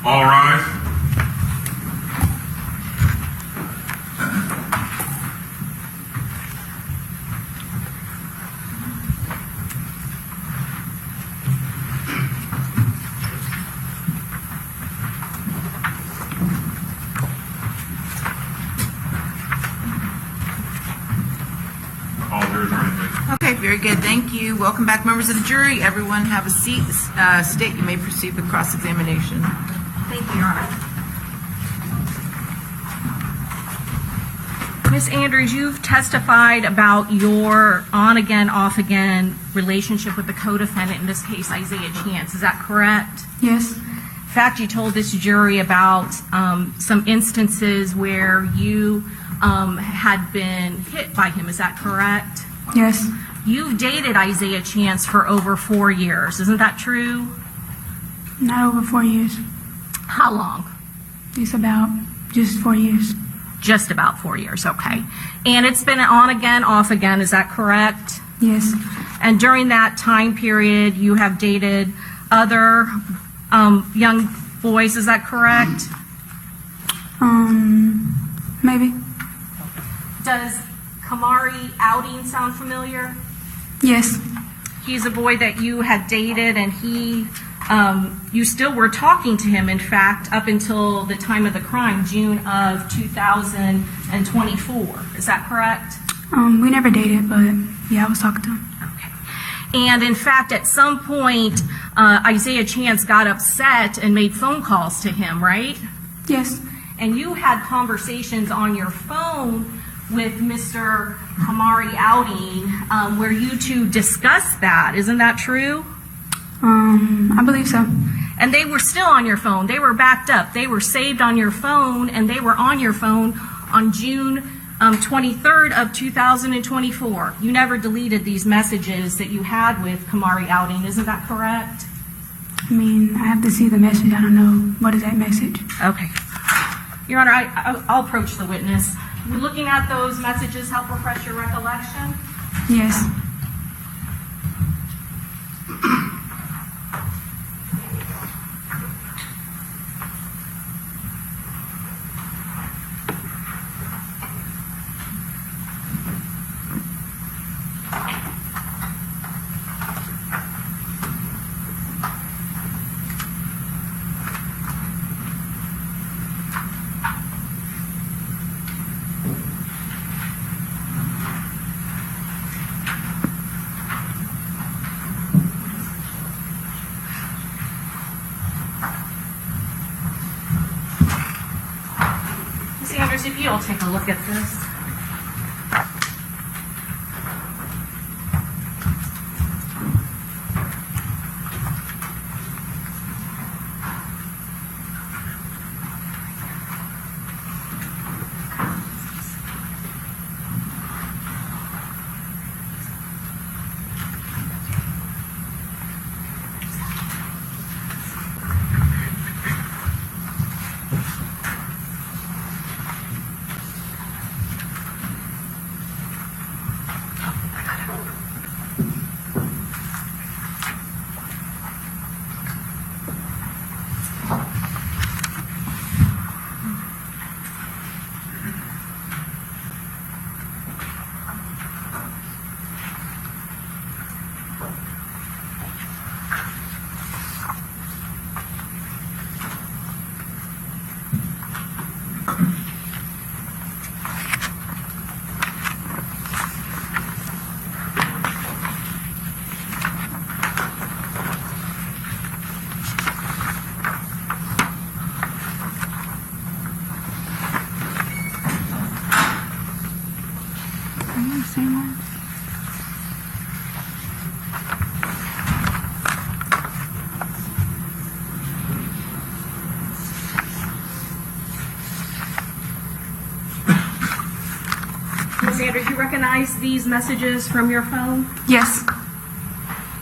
All rise. All jurors are in. Okay, very good. Thank you. Welcome back, members of the jury. Everyone have a seat. State, you may proceed with cross-examination. Thank you, Your Honor. Ms. Andrews, you've testified about your on-again, off-again relationship with the co-defendant, in this case, Isaiah Chance. Is that correct? Yes. In fact, you told this jury about some instances where you had been hit by him. Is that correct? Yes. You've dated Isaiah Chance for over 4 years. Isn't that true? Not over 4 years. How long? It's about just 4 years. Just about 4 years, okay. And it's been on again, off again, is that correct? Yes. And during that time period, you have dated other young boys, is that correct? Maybe. Does Kamari Outing sound familiar? Yes. He's a boy that you had dated, and you still were talking to him, in fact, up until the time of the crime, June of 2024. Is that correct? We never dated, but yeah, I was talking to him. Okay. And in fact, at some point, Isaiah Chance got upset and made phone calls to him, right? Yes. And you had conversations on your phone with Mr. Kamari Outing where you two discussed that. Isn't that true? I believe so. And they were still on your phone. They were backed up. They were saved on your phone, and they were on your phone on June 23rd of 2024. You never deleted these messages that you had with Kamari Outing. Isn't that correct? I mean, I have to see the message. I don't know. What is that message? Okay. Your Honor, I'll approach the witness. Looking at those messages help refresh your recollection? Yes. Ms. Andrews, if you'll take a look at this. Are you the same one? Ms. Andrews, you recognize these messages from your phone? Yes.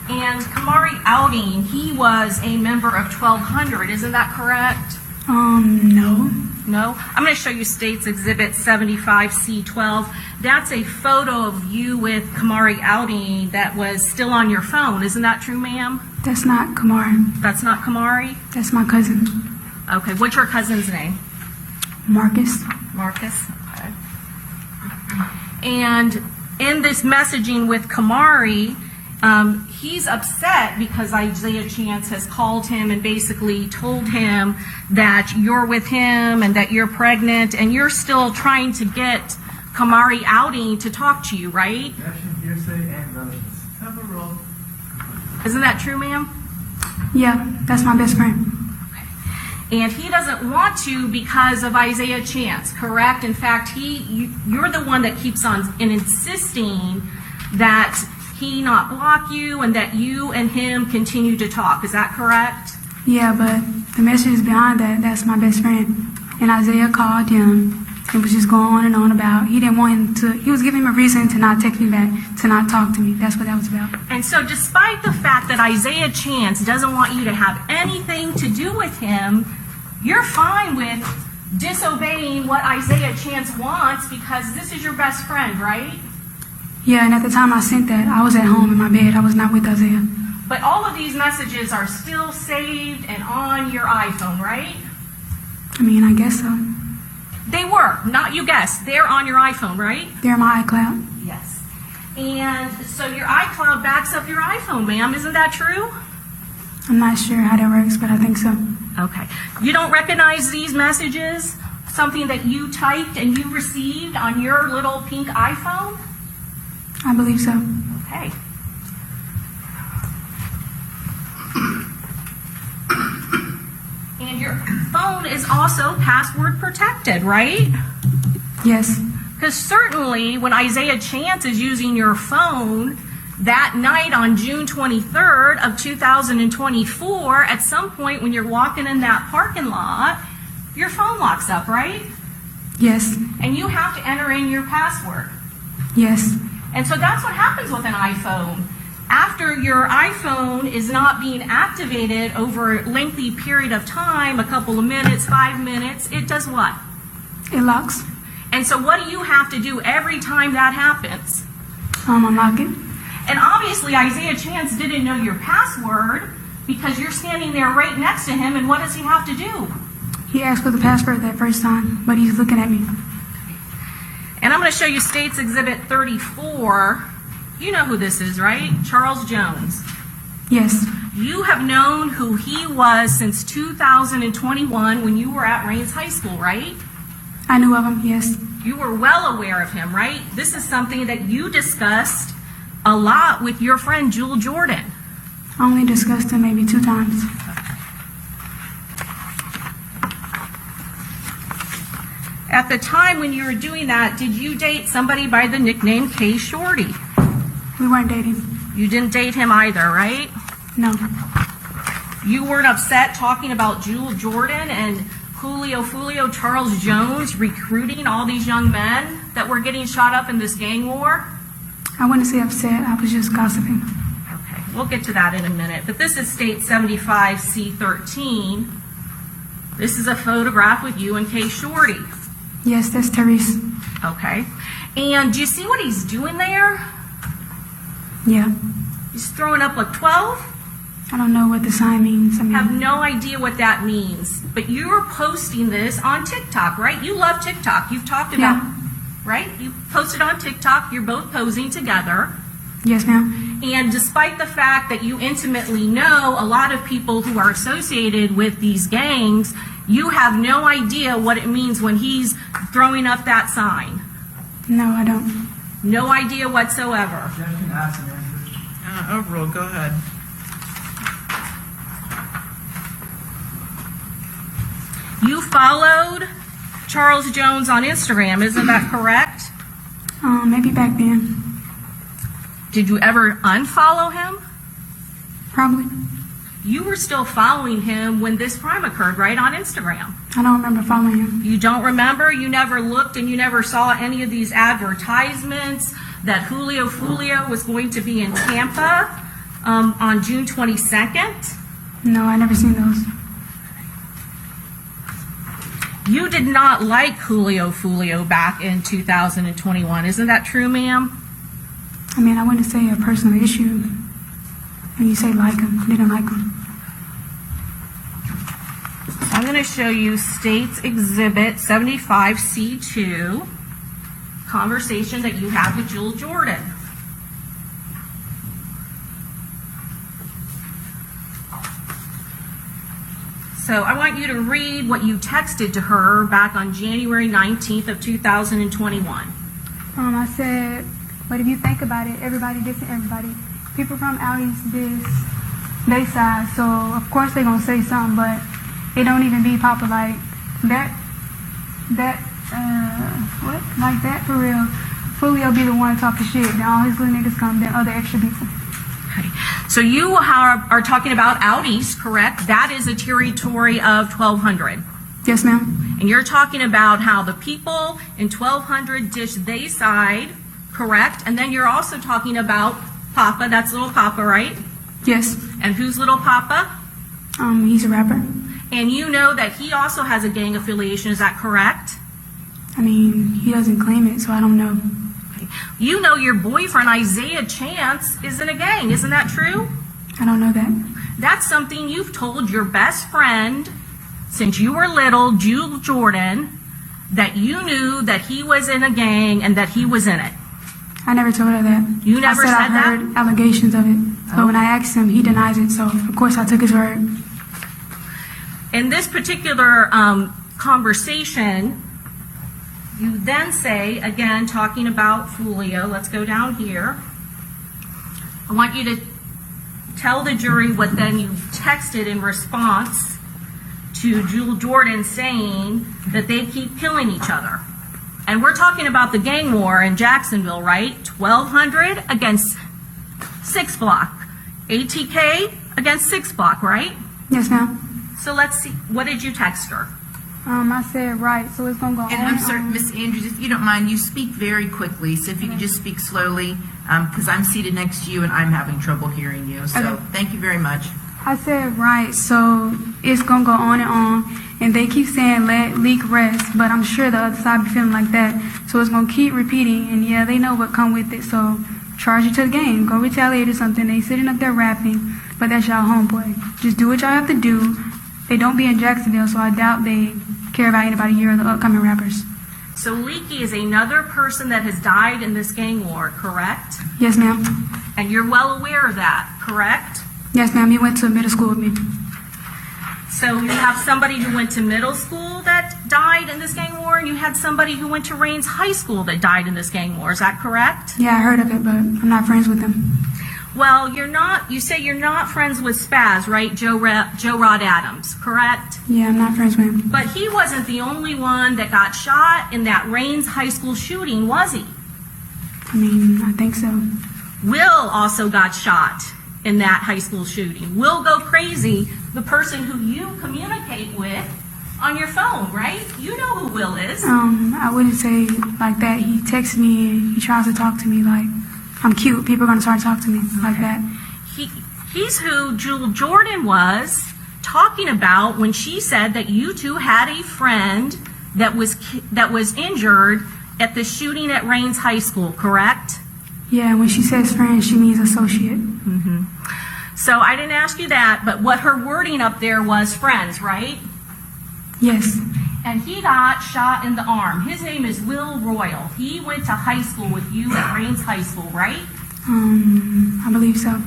And Kamari Outing, he was a member of 1200, isn't that correct? No. No? I'm going to show you State's Exhibit 75C12. That's a photo of you with Kamari Outing that was still on your phone. Isn't that true, ma'am? That's not Kamari. That's not Kamari? That's my cousin. Okay, what's your cousin's name? Marcus. Marcus? Okay. And in this messaging with Kamari, he's upset because Isaiah Chance has called him and basically told him that you're with him and that you're pregnant, and you're still trying to get Kamari outing to talk to you, right? Hearsay and relevance. Have a roll. Isn't that true, ma'am? Yeah, that's my best friend. And he doesn't want to because of Isaiah Chance, correct? In fact, you're the one that keeps on insisting that he not block you and that you and him continue to talk. Is that correct? Yeah, but the message behind that, that's my best friend. And Isaiah called him and was just going on and on about, he didn't want him to, he was giving him a reason to not text me back, to not talk to me. That's what that was about. And so despite the fact that Isaiah Chance doesn't want you to have anything to do with him, you're fine with disobeying what Isaiah Chance wants because this is your best friend, right? Yeah, and at the time I sent that, I was at home in my bed. I was not with Isaiah. But all of these messages are still saved and on your iPhone, right? I mean, I guess so. They were, not you guessed. They're on your iPhone, right? They're in my iCloud. Yes. And so your iCloud backs up your iPhone, ma'am. Isn't that true? I'm not sure how that works, but I think so. Okay. You don't recognize these messages? Something that you typed and you received on your little pink iPhone? I believe so. Okay. And your phone is also password protected, right? Yes. Because certainly when Isaiah Chance is using your phone that night on June 23rd of 2024, at some point when you're walking in that parking lot, your phone locks up, right? Yes. And you have to enter in your password. Yes. And so that's what happens with an iPhone. After your iPhone is not being activated over a lengthy period of time, a couple of minutes, 5 minutes, it does what? It locks. And so what do you have to do every time that happens? Unlock it. And obviously Isaiah Chance didn't know your password because you're standing there right next to him, and what does he have to do? He asked for the password that first time, but he's looking at me. And I'm going to show you States Exhibit 34. You know who this is, right? Charles Jones. Yes. You have known who he was since 2021 when you were at Rains High School, right? I knew of him, yes. You were well aware of him, right? This is something that you discussed a lot with your friend Jewel Jordan. I only discussed him maybe 2 times. At the time when you were doing that, did you date somebody by the nickname K Shorty? We weren't dating. You didn't date him either, right? No. You weren't upset talking about Jewel Jordan and Julio Foolio, Charles Jones recruiting all these young men that were getting shot up in this gang war? I wouldn't say upset. I was just gossiping. Okay, we'll get to that in a minute. But this is State 75C13. This is a photograph with you and K Shorty. Yes, that's Therese. Okay. And do you see what he's doing there? Yeah. He's throwing up like 12? I don't know what the sign means. I mean, Have no idea what that means. But you're posting this on TikTok, right? You love TikTok. You've talked about, right? You posted on TikTok. You're both posing together. yes, ma'am. And despite the fact that you intimately know a lot of people who are associated with these gangs, you have no idea what it means when he's throwing up that sign. No, I don't. No idea whatsoever. Objection, asked and answered. Overruled, go ahead. You followed Charles Jones on Instagram, isn't that correct? Maybe back then. Did you ever unfollow him? Probably. You were still following him when this crime occurred, right, on Instagram? I don't remember following him. You don't remember? You never looked and you never saw any of these advertisements that Julio Foolio was going to be in Tampa on June 22nd? No, I never seen those. You did not like Julio Foolio back in 2021. Isn't that true, ma'am? I mean, I wouldn't say a personal issue. When you say like him, didn't like him. I'm going to show you State's Exhibit 75C2, conversation that you had with Jewel Jordan. So I want you to read what you texted to her back on January 19th of 2021. I said, but if you think about it, everybody dissing everybody. People from out east diss they side, so of course they're gonna say something, but it don't even be popular like that. What? Like that for real. Julio be the one talking shit. Then all his little niggas come, then other extra people. Okay. So you are talking about out east, correct? That is a territory of 1,200. Yes, ma'am. And you're talking about how the people in 1,200 dish they side, correct? And then you're also talking about Papa. That's little Papa, right? Yes. And who's little Papa? He's a rapper. And you know that he also has a gang affiliation. Is that correct? I mean, he doesn't claim it, so I don't know. Okay. You know your boyfriend Isaiah Chance is in a gang. Isn't that true? I don't know that. That's something you've told your best friend since you were little, Jewel Jordan, that you knew that he was in a gang and that he was in it. I never told her that. You never I said I that? heard allegations of it. So when I asked him, he denies it. So of course I took his word. In this particular conversation, you then say, again, talking about Foolio, let's go down here. I want you to tell the jury what then you texted in response to Jewel Jordan saying that they keep killing each other. And we're talking about the gang war in Jacksonville, right? 1,200 against 6 Block. ATK against 6 Block, right? Yes, ma'am. So let's see, what did you text her? I said right, so it's gonna go on. And I'm sorry, Miss Andrews, if you don't mind, you speak very quickly, so if you could just speak slowly, because I'm seated next to you and I'm having trouble hearing you. So Okay. thank you very much. I said right, so it's gonna go on, and they keep saying let leak rest, but I'm sure the other side be feeling like that, so it's gonna keep repeating, and yeah, they know what come with it, so charge it to the game, go retaliate or something. They sitting up there rapping, but that's y'all homeboy. Just do what y'all have to do. They don't be in Jacksonville, so I doubt they care about anybody here or the upcoming rappers. So Leaky is another person that has died in this gang war, correct? Yes, ma'am. And you're well aware of that, correct? Yes, ma'am. He went to middle school with me. So you have somebody who went to middle school that died in this gang war, and you had somebody who went to Rains High School that died in this gang war. Is that correct? Yeah, I heard of it, but I'm not friends with him. Well, you're not. You say you're not friends with Spaz, right? Joe Rod Adams, correct? Yeah, I'm not friends with him. But he wasn't the only one that got shot in that Rains High School shooting, was he? I mean, I think so. Will also got shot in that high school shooting. Will Go Crazy, the person who you communicate with on your phone, right? You know who Will is. I wouldn't say like that. He texts me and he tries to talk to me like I'm cute. People are going to start talking to me like that. He's who Jewel Jordan was talking about when she said that you two had a friend that was injured at the shooting at Rains High School, correct? Yeah, when she says friend, she means associate. So I didn't ask you that, but what her wording up there was friends, right? Yes. And he got shot in the arm. His name is Will Royal. He went to high school with you at Rains High School, right? I believe so.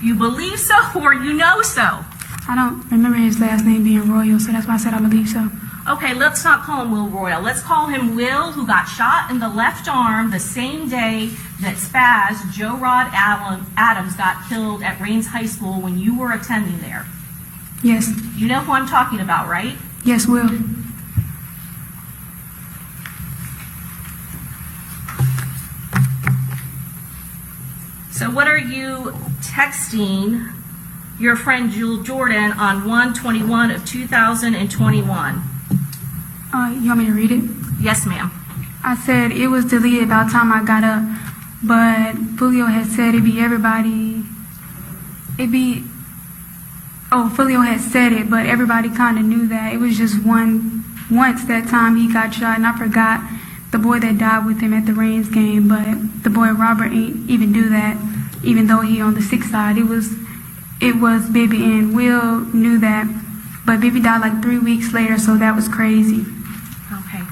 You believe so or you know so? I don't remember his last name being Royal, so that's why I said I believe so. Okay, let's not call him Will Royal. Let's call him Will, who got shot in the left arm the same day that Spaz, Joe Rod Adams, got killed at Rains High School when you were attending there. Yes. You know who I'm talking about, right? Yes, Will. So what are you texting your friend Jewel Jordan on 1/21 of 2021? You want me to read it? Yes, ma'am. I said it was deleted about time I got up, but Julio had said Julio had said it, but everybody kind of knew that. It was just once that time he got shot, and I forgot the boy that died with him at the Rains game, but the boy Robert ain't even do that, even though he on the 6th side. It was Bibby, and Will knew that But Bibi died like 3 weeks later, so that was crazy. Okay.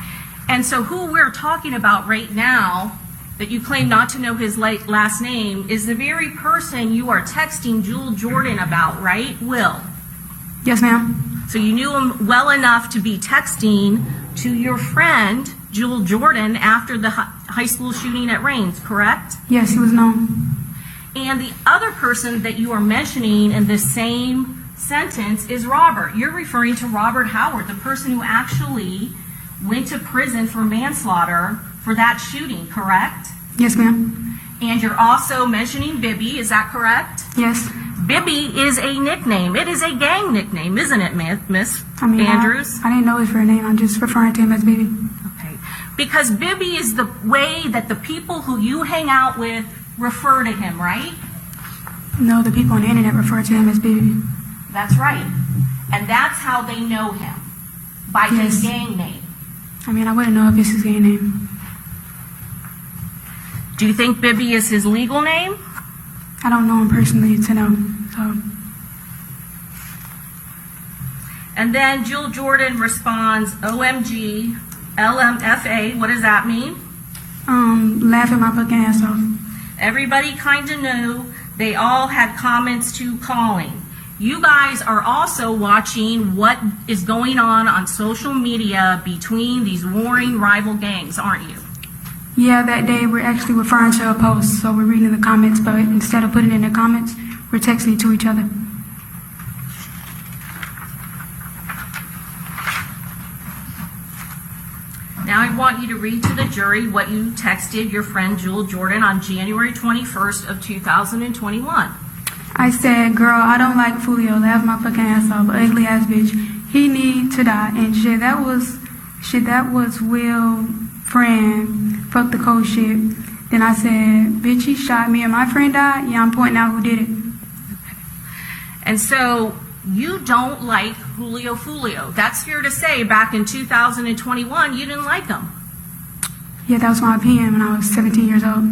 And so who we're talking about right now, that you claim not to know his last name, is the very person you are texting Jewel Jordan about, right? Will. Yes, ma'am. So you knew him well enough to be texting to your friend, Jewel Jordan, after the high school shooting at Rains, correct? Yes, he was known. And the other person that you are mentioning in this same sentence is Robert. You're referring to Robert Howard, the person who actually went to prison for manslaughter for that shooting, correct? Yes, ma'am. And you're also mentioning Bibi, is that correct? Yes. Bibi is a nickname. It is a gang nickname, isn't it, Miss Andrews? I didn't know his real name. I'm just referring to him as Bibi. Okay. Because Bibi is the way that the people who you hang out with refer to him, right? No, the people on the internet refer to him as Bibi. That's right. And that's how they know him, by his Yes. gang name. I mean, I wouldn't know if it's his gay name. Do you think Bibi is his legal name? I don't know him personally to know. So, And then Jewel Jordan responds, OMG, LMFA, what does that mean? laughing my fucking ass off. Everybody kind of knew. They all had comments to calling. You guys are also watching what is going on social media between these warring rival gangs, aren't you? Yeah, that day we're actually referring to a post, so we're reading the comments, but instead of putting it in the comments, we're texting it to each other. Now I want you to read to the jury what you texted your friend Jewel Jordan on January 21st of 2021. I said, girl, I don't like Foolio, laugh my fucking ass off, ugly ass bitch. He need to die. And shit, that was Will friend, fuck the cold shit. Then I said, bitch, he shot me and my friend died. Yeah, I'm pointing out who did it. And so you don't like Julio Foolio. That's fair to say back in 2021 you didn't like him. Yeah, that was my opinion when I was 17 years old.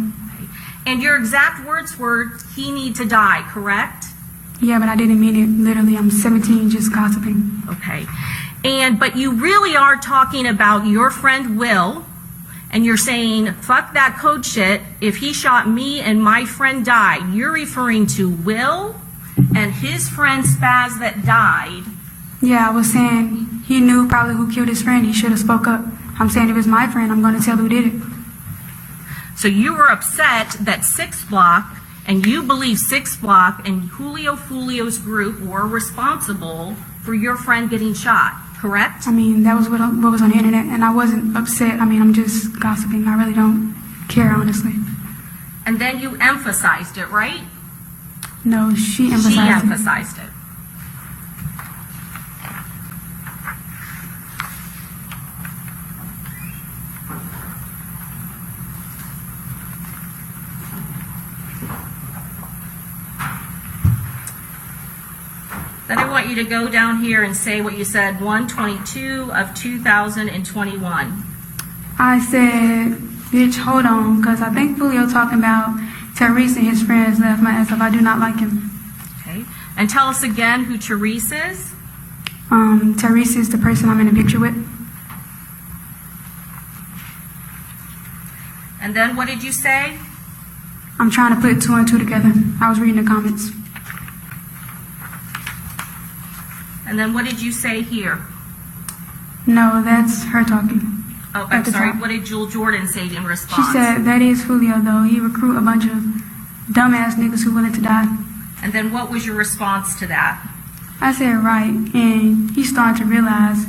And your exact words were, he need to die, correct? Yeah, but I didn't mean it literally. I'm 17 just gossiping. Okay. But you really are talking about your friend Will, and you're saying, fuck that code shit. If he shot me and my friend died, you're referring to Will and his friend Spaz that died. Yeah, I was saying he knew probably who killed his friend. He should have spoke up. I'm saying if it's my friend, I'm going to tell who did it. So you were upset that 6 Block, and you believe 6 Block and Julio Foolio's group were responsible for your friend getting shot, correct? I mean, that was what was on the internet, and I wasn't upset. I mean, I'm just gossiping. I really don't care, honestly. And then you emphasized it, right? No, she emphasized She it. emphasized it. Then I want you to go down here and say what you said, 1/22 of 2021. I said, bitch, hold on, because I think Julio talking about Therese and his friends left my ass off. I do not like him. Okay. And tell us again who Therese is. Therese is the person I'm in a picture with. And then what did you say? I'm trying to put 2 and 2 together. I was reading the comments. And then what did you say here? No, that's her talking. Oh, At I'm the sorry. top. What did Jewel Jordan say in She response? said, that is Julio, though. He recruit a bunch of dumbass niggas who willing to die. And then what was your response to that? I said, right, and he started to realize.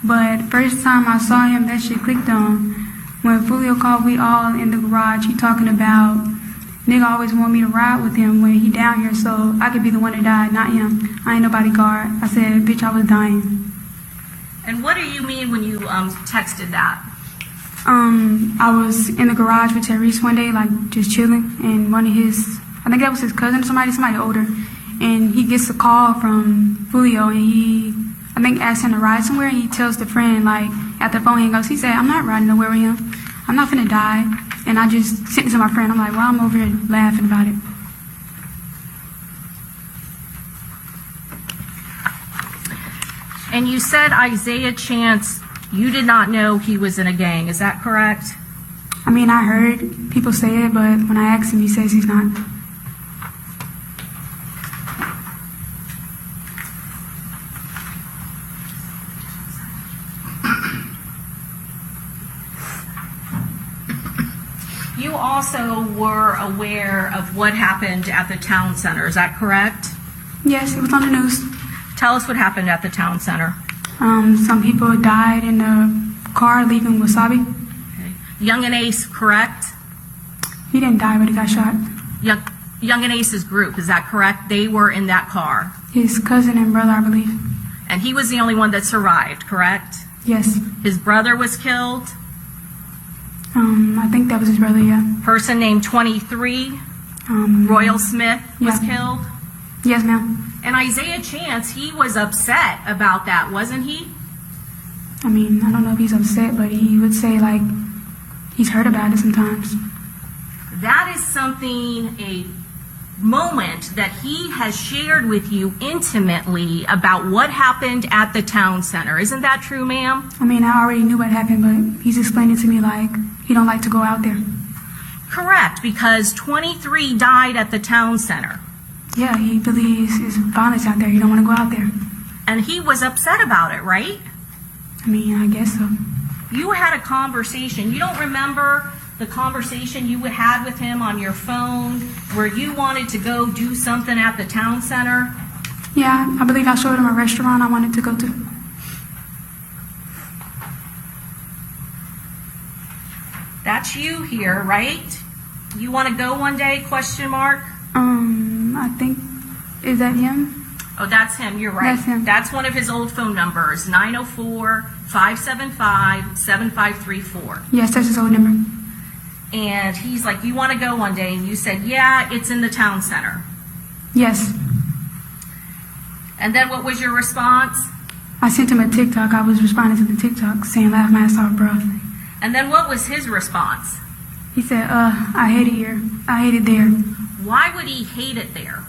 But first time I saw him, that shit clicked on. When Julio called we all in the garage, he talking about, nigga always want me to ride with him when he down here, so I could be the one that died, not him. I ain't no bodyguard. I said, bitch, I was dying. And what do you mean when you texted that? I was in the garage with Therese one day, like just chilling, and one of his, I think that was his cousin, somebody older, and he gets a call from Julio, and he, I think, asked him to ride somewhere, and he tells the friend, like, at the phone, he goes, he said, I'm not riding nowhere with him. I'm not finna die. And I just sent it to my friend. I'm like, well, I'm over here laughing about it. And you said Isaiah Chance, you did not know he was in a gang, is that correct? I mean, I heard people say it, but when I asked him, he says he's not. You also were aware of what happened at the town center, is that correct? Yes, it was on the news. Tell us what happened at the town center. Some people died in a car leaving Wasabi. Young and Ace, correct? He didn't die, but he got shot. Young and Ace's group, is that correct? They were in that car. His cousin and brother, I believe. And he was the only one that survived, correct? Yes. His brother was killed. I think that was his brother, yeah. Person named 23, Royal Smith, was yeah. killed. Yes, ma'am. And Isaiah Chance, he was upset about that, wasn't he? I mean, I don't know if he's upset, but he would say, like, he's heard about it sometimes. That is something, a moment that he has shared with you intimately about what happened at the town center. Isn't that true, ma'am? I mean, I already knew what happened, but he's explained it to me like he don't like to go out there. Correct, because 23 died at the town center. Yeah, he believes it's violence out there. You don't want to go out there. And he was upset about it, right? I mean, I guess so. You had a conversation. You don't remember the conversation you had with him on your phone where you wanted to go do something at the town center? Yeah, I believe I showed him a restaurant I wanted to go to. That's you here, right? You want to go one day, question mark? I think, is that him? Oh, that's him. You're right. That's him. That's one of his old phone numbers, 904-575-7534. Yes, that's his old number. And he's like, you want to go one day? And you said, yeah, it's in the town center. Yes. And then what was your response? I sent him a TikTok. I was responding to the TikTok saying, laugh my ass off, bro. And then what was his response? He said, I hate it here. I hate it there. Why would he hate it there?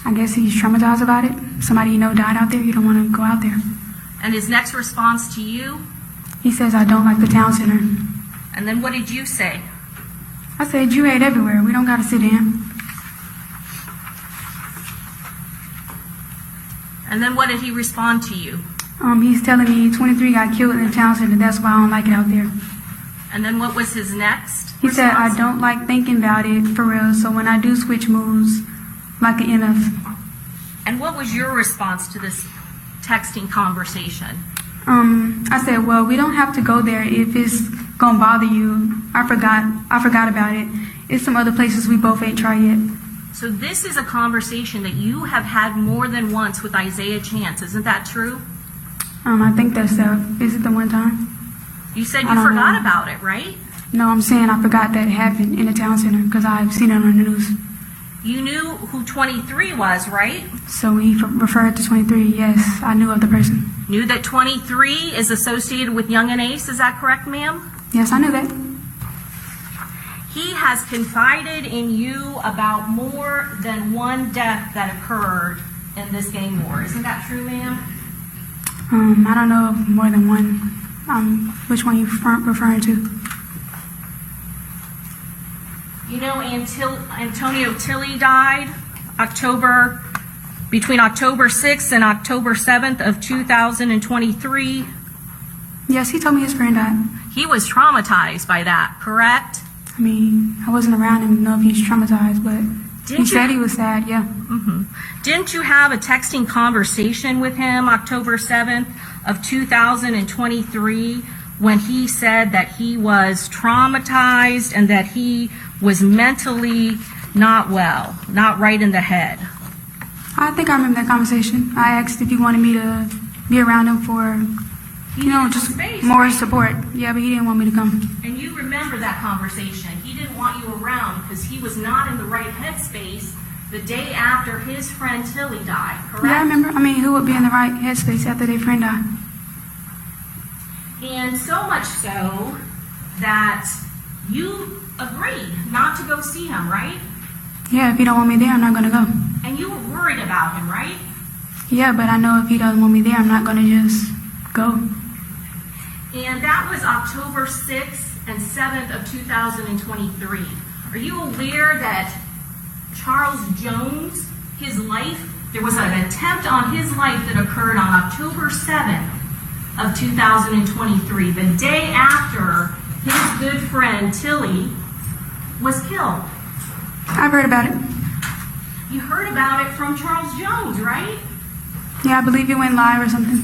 I guess he's traumatized about it. Somebody you know died out there. You don't want to go out there. And his next response to you? He says, I don't like the town center. And then what did you say? I said, you ate everywhere. We don't got to sit in. And then what did he respond to you? He's telling me 23 got killed in the town center. That's why I don't like it out there. And then what was his next He said, I response? don't like thinking about it for real. So when I do switch moves, like an MF. And what was your response to this texting conversation? I said, well, we don't have to go there if it's gonna bother you. I forgot about it. It's some other places we both ain't tried yet. So this is a conversation that you have had more than once with Isaiah Chance. Isn't that true? I think that's is it the one time? You said you I don't forgot know. about it, right? No, I'm saying I forgot that it happened in the town center because I've seen it on the news. You knew who 23 was, right? So he referred to 23. Yes, I knew of the person. Knew that 23 is associated with Young and Ace. Is that correct, ma'am? Yes, I knew that. He has confided in you about more than one death that occurred in this gang war. Isn't that true, ma'am? I don't know of more than one. Which one you referring to? You know, Antonio Tilley died between October 6th and October 7th of 2023. Yes, he told me his friend died. He was traumatized by that, correct? I mean, I wasn't around him to know if he's traumatized, but he said he was sad, yeah. Didn't you have a texting conversation with him October 7th of 2023 when he said that he was traumatized and that he was mentally not well, not right in the head? I think I remember that conversation. I asked if he wanted me to be around him for, just space, more right? support. Yeah, but he didn't want me to come. And you remember that conversation. He didn't want you around because he was not in the right headspace the day after his friend Tilly died, correct? Yeah, I remember. I mean, who would be in the right headspace after their friend died? And so much so that you agreed not to go see him, right? Yeah, if you don't want me there, I'm not going to go. And you were worried about him, right? Yeah, but I know if he doesn't want me there, I'm not going to just go. And that was October 6th and 7th of 2023. Are you aware that Charles Jones, his life, there was an attempt on his life that occurred on October 7th of 2023, the day after his good friend Tilly was killed? I've heard about it. You heard about it from Charles Jones, right? Yeah, I believe he went live or something.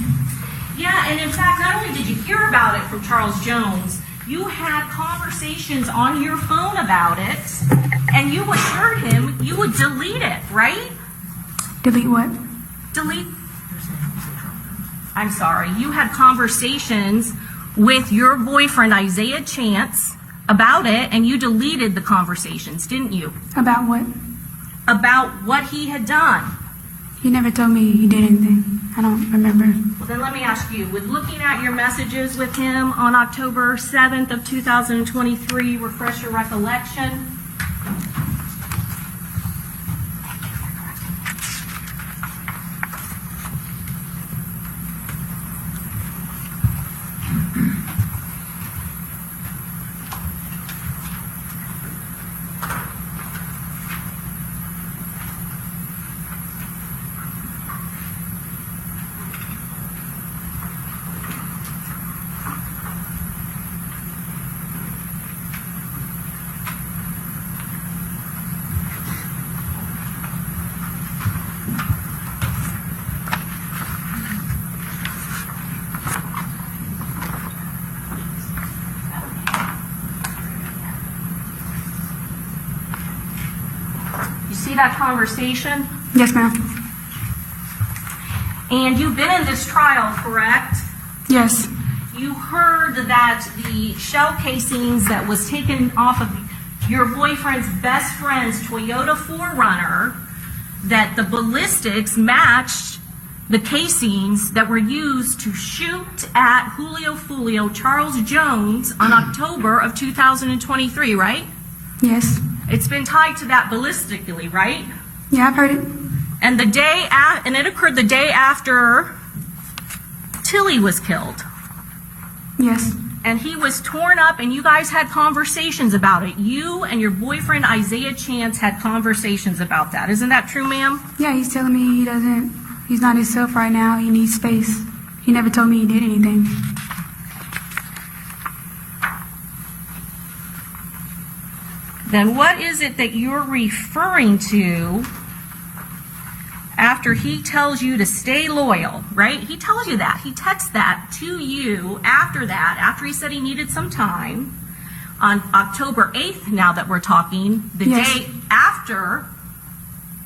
Yeah, and in fact, not only did you hear about it from Charles Jones, you had conversations on your phone about it, and you assured him you would delete it, right? Delete what? Delete. I'm sorry. You had conversations with your boyfriend, Isaiah Chance, about it, and you deleted the conversations, didn't you? About what? About what he had done. He never told me he did anything. I don't remember. Well, then let me ask you, with looking at your messages with him on October 7th of 2023, refresh your recollection. You see that conversation? Yes, ma'am. And you've been in this trial, correct? Yes. You heard that the shell casings that was taken off of your boyfriend's best friend's Toyota 4Runner, that the ballistics matched the casings that were used to shoot at Julio Foolio, Charles Jones, on October of 2023, right? Yes. It's been tied to that ballistically, right? Yeah, I've heard it. And and it occurred the day after Tilly was killed. Yes. And he was torn up, and you guys had conversations about it. You and your boyfriend, Isaiah Chance, had conversations about that. Isn't that true, ma'am? Yeah, he's telling me he's not himself right now. He needs space. He never told me he did anything. Then what is it that you're referring to after he tells you to stay loyal, right? He tells you that. He texts that to you after that, after he said he needed some time, on October 8th, now that we're talking, the Yes. day after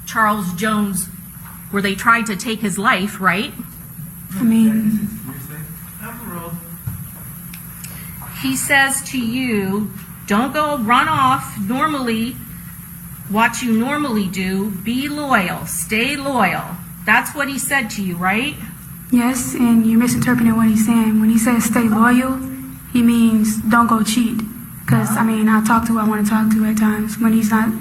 Charles Jones, where they tried to take his life, right? I mean, Overruled. He says to you, don't go run off normally, what you normally do, be loyal, stay loyal. That's what he said to you, right? yes, and you're misinterpreting what he's saying. When he says stay loyal, he means don't go cheat. Because, I mean, I talk to who I want to talk to at times. When he's not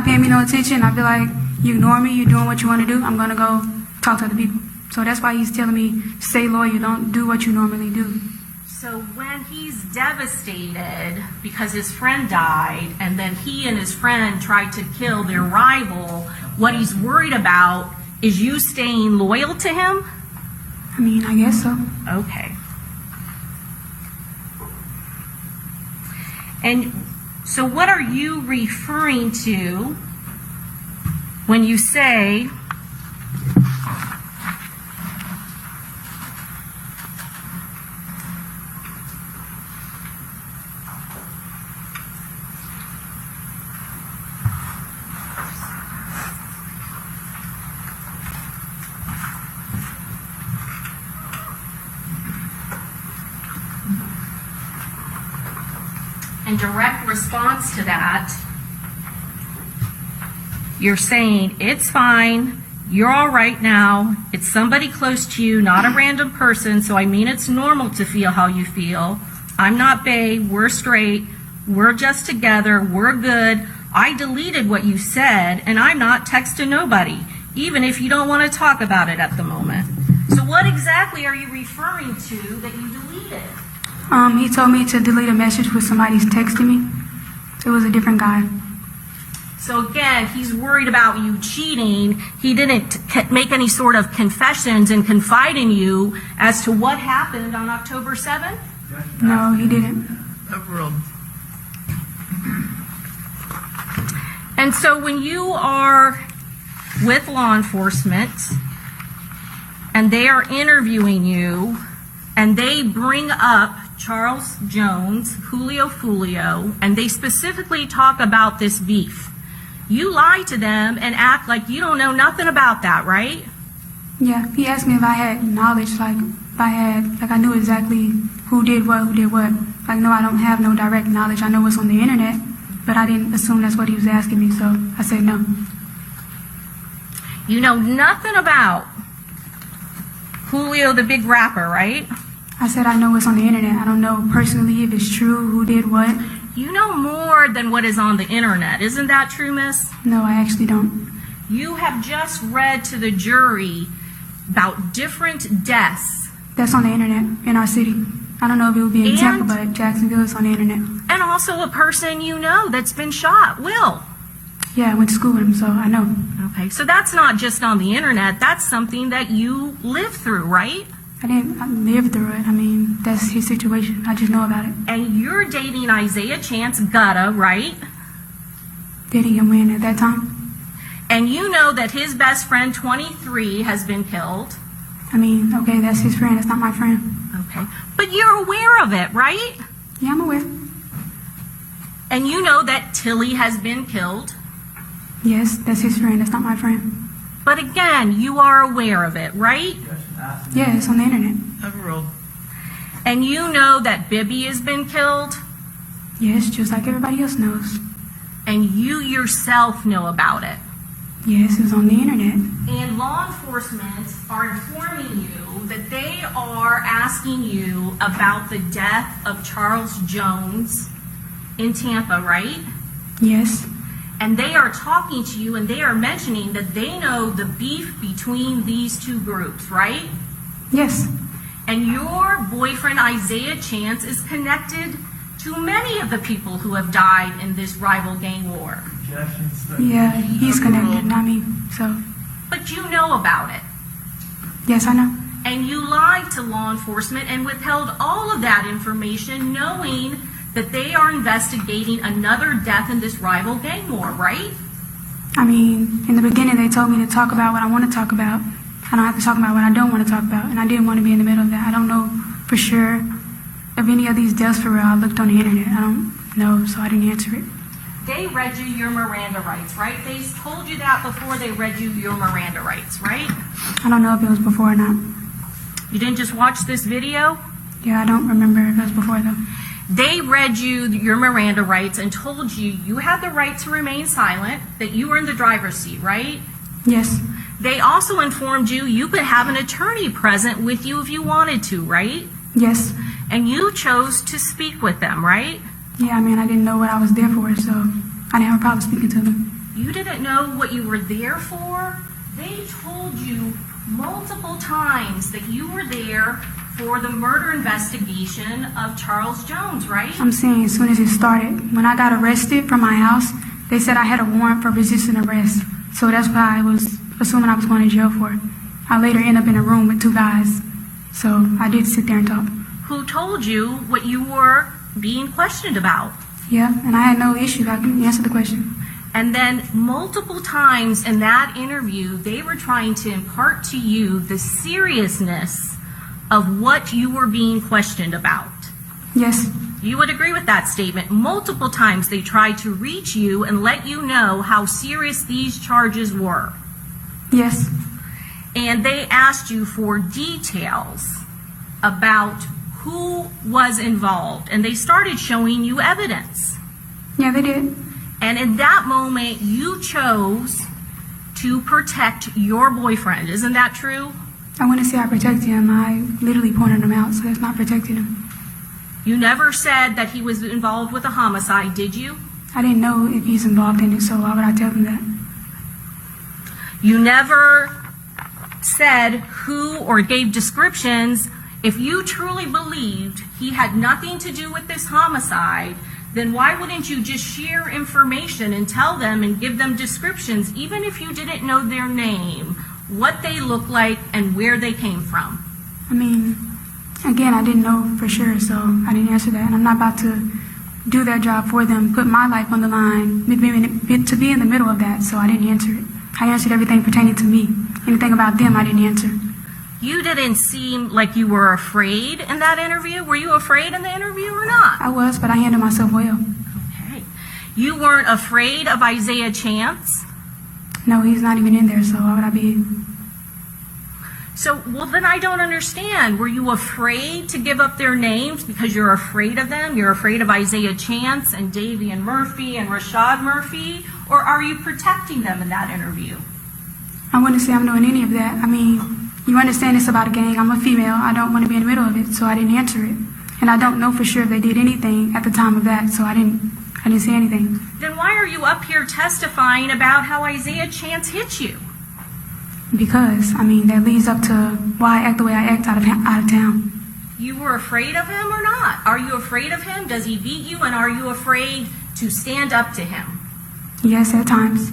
paying me no attention, I feel like you ignore me, you're doing what you want to do, I'm going to go talk to other people. So that's why he's telling me stay loyal, don't do what you normally do. So when he's devastated because his friend died, and then he and his friend tried to kill their rival, what he's worried about is you staying loyal to him? I mean, I guess so. Okay. And so what are you referring to when you say in direct response to that, you're saying, it's fine, you're all right now, it's somebody close to you, not a random person, so I mean it's normal to feel how you feel. I'm not bae, we're straight, we're just together, we're good. I deleted what you said, and I'm not texting nobody. even if you don't want to talk about it at the moment. So what exactly are you referring to that you deleted? He told me to delete a message with somebody's texting me. It was a different guy. So again, he's worried about you cheating. He didn't make any sort of confessions and confide in you as to what happened on October 7th? No, he didn't. Overruled. And so when you are with law enforcement and they are interviewing you and they bring up Charles Jones, Julio Foolio, and they specifically talk about this beef, you lie to them and act like you don't know nothing about that, right? Yeah, he asked me if I had knowledge, like if I knew exactly who did what. Like, no, I don't have no direct knowledge. I know what's on the internet, but I didn't assume that's what he was asking me, so I said no. You know nothing about Julio the big rapper, right? I said I know what's on the internet. I don't know personally if it's true, who did what. You know more than what is on the internet. Isn't that true, miss? No, I actually don't. You have just read to the jury about different deaths That's on the internet in our city. I don't know if it would be in And- Tampa, but Jacksonville is on the internet. and also a person you know that's been shot, Will. Yeah, I went to school with him, so I know. Okay, so that's not just on the internet. That's something that you lived through, right? I live through it. I mean, that's his situation. I just know about it. And you're dating Isaiah Chance Gutta, right? Dating him when at that time? And you know that his best friend, 23, has been killed. I mean, okay, that's his friend. That's not my friend. Okay. But you're aware of it, right? Yeah, I'm aware. And you know that Tilly has been killed. Yes, that's his friend. That's not my friend. But again, you are aware of it, right? Yeah, it's on the internet. Overruled. And you know that Bibby has been killed. Yes, just like everybody else knows. And you yourself know about it. Yes, it's on the internet. And law enforcement are informing you that they are asking you about the death of Charles Jones in Tampa, right? Yes. And they are talking to you and they are mentioning that they know the beef between these two groups, right? Yes. And your boyfriend Isaiah Chance is connected to many of the people who have died in this rival gang war. Yeah, he's connected, not me. So, But you know about it. yes, I know. And you lied to law enforcement and withheld all of that information knowing that they are investigating another death in this rival gang war, right? I mean, in the beginning, they told me to talk about what I want to talk about. I don't have to talk about what I don't want to talk about, and I didn't want to be in the middle of that. I don't know for sure of any of these deaths for real. I looked on the internet. I don't know, so I didn't answer it. They read you your Miranda rights, right? They told you that before they read you your Miranda rights, right? I don't know if it was before or not. You didn't just watch this video? Yeah, I don't remember if it was before, though. They read you your Miranda rights and told you you had the right to remain silent, that you were in the driver's seat, right? Yes. They also informed you you could have an attorney present with you if you wanted to, right? Yes. And you chose to speak with them, right? Yeah, I mean, I didn't know what I was there for, so I didn't have a problem speaking to them. You didn't know what you were there for? They told you multiple times that you were there for the murder investigation of Charles Jones, right? I'm saying as soon as it started, when I got arrested from my house, they said I had a warrant for resisting arrest. So that's why I was assuming I was going to jail for. I later ended up in a room with two guys. So I did sit there and talk. Who told you what you were being questioned about? Yeah, and I had no issue. I can answer the question. And then multiple times in that interview, they were trying to impart to you the seriousness of what you were being questioned about. Yes. You would agree with that statement. Multiple times they tried to reach you and let you know how serious these charges were. Yes. And they asked you for details about who was involved. And they started showing you evidence. Yeah, they did. And in that moment, you chose to protect your boyfriend. Isn't that true? I wouldn't say I protected him. I literally pointed him out, so that's not protecting him. You never said that he was involved with a homicide, did you? I didn't know if he's involved in it, so why would I tell him that? You never said who or gave descriptions. If you truly believed he had nothing to do with this homicide, then why wouldn't you just share information and tell them and give them descriptions, even if you didn't know their name, what they look like, and where they came from? I mean, again, I didn't know for sure, so I didn't answer that. And I'm not about to do that job for them, put my life on the line, to be in the middle of that, so I didn't answer it. I answered everything pertaining to me. Anything about them, I didn't answer. You didn't seem like you were afraid in that interview. Were you afraid in the interview or not? I was, but I handled myself well. Okay. You weren't afraid of Isaiah Chance? No, he's not even in there, so why would I be? So, well, then I don't understand. Were you afraid to give up their names because you're afraid of them? You're afraid of Isaiah Chance and Davian Murphy and Rashad Murphy? Or are you protecting them in that interview? I wouldn't say I'm doing any of that. I mean, you understand it's about a gang. I'm a female. I don't want to be in the middle of it, so I didn't answer it. And I don't know for sure if they did anything at the time of that, so I didn't say anything. Then why are you up here testifying about how Isaiah Chance hit you? Because, I mean, that leads up to why I act the way I act out of town. You were afraid of him or not? Are you afraid of him? Does he beat you? And are you afraid to stand up to him? Yes, at times.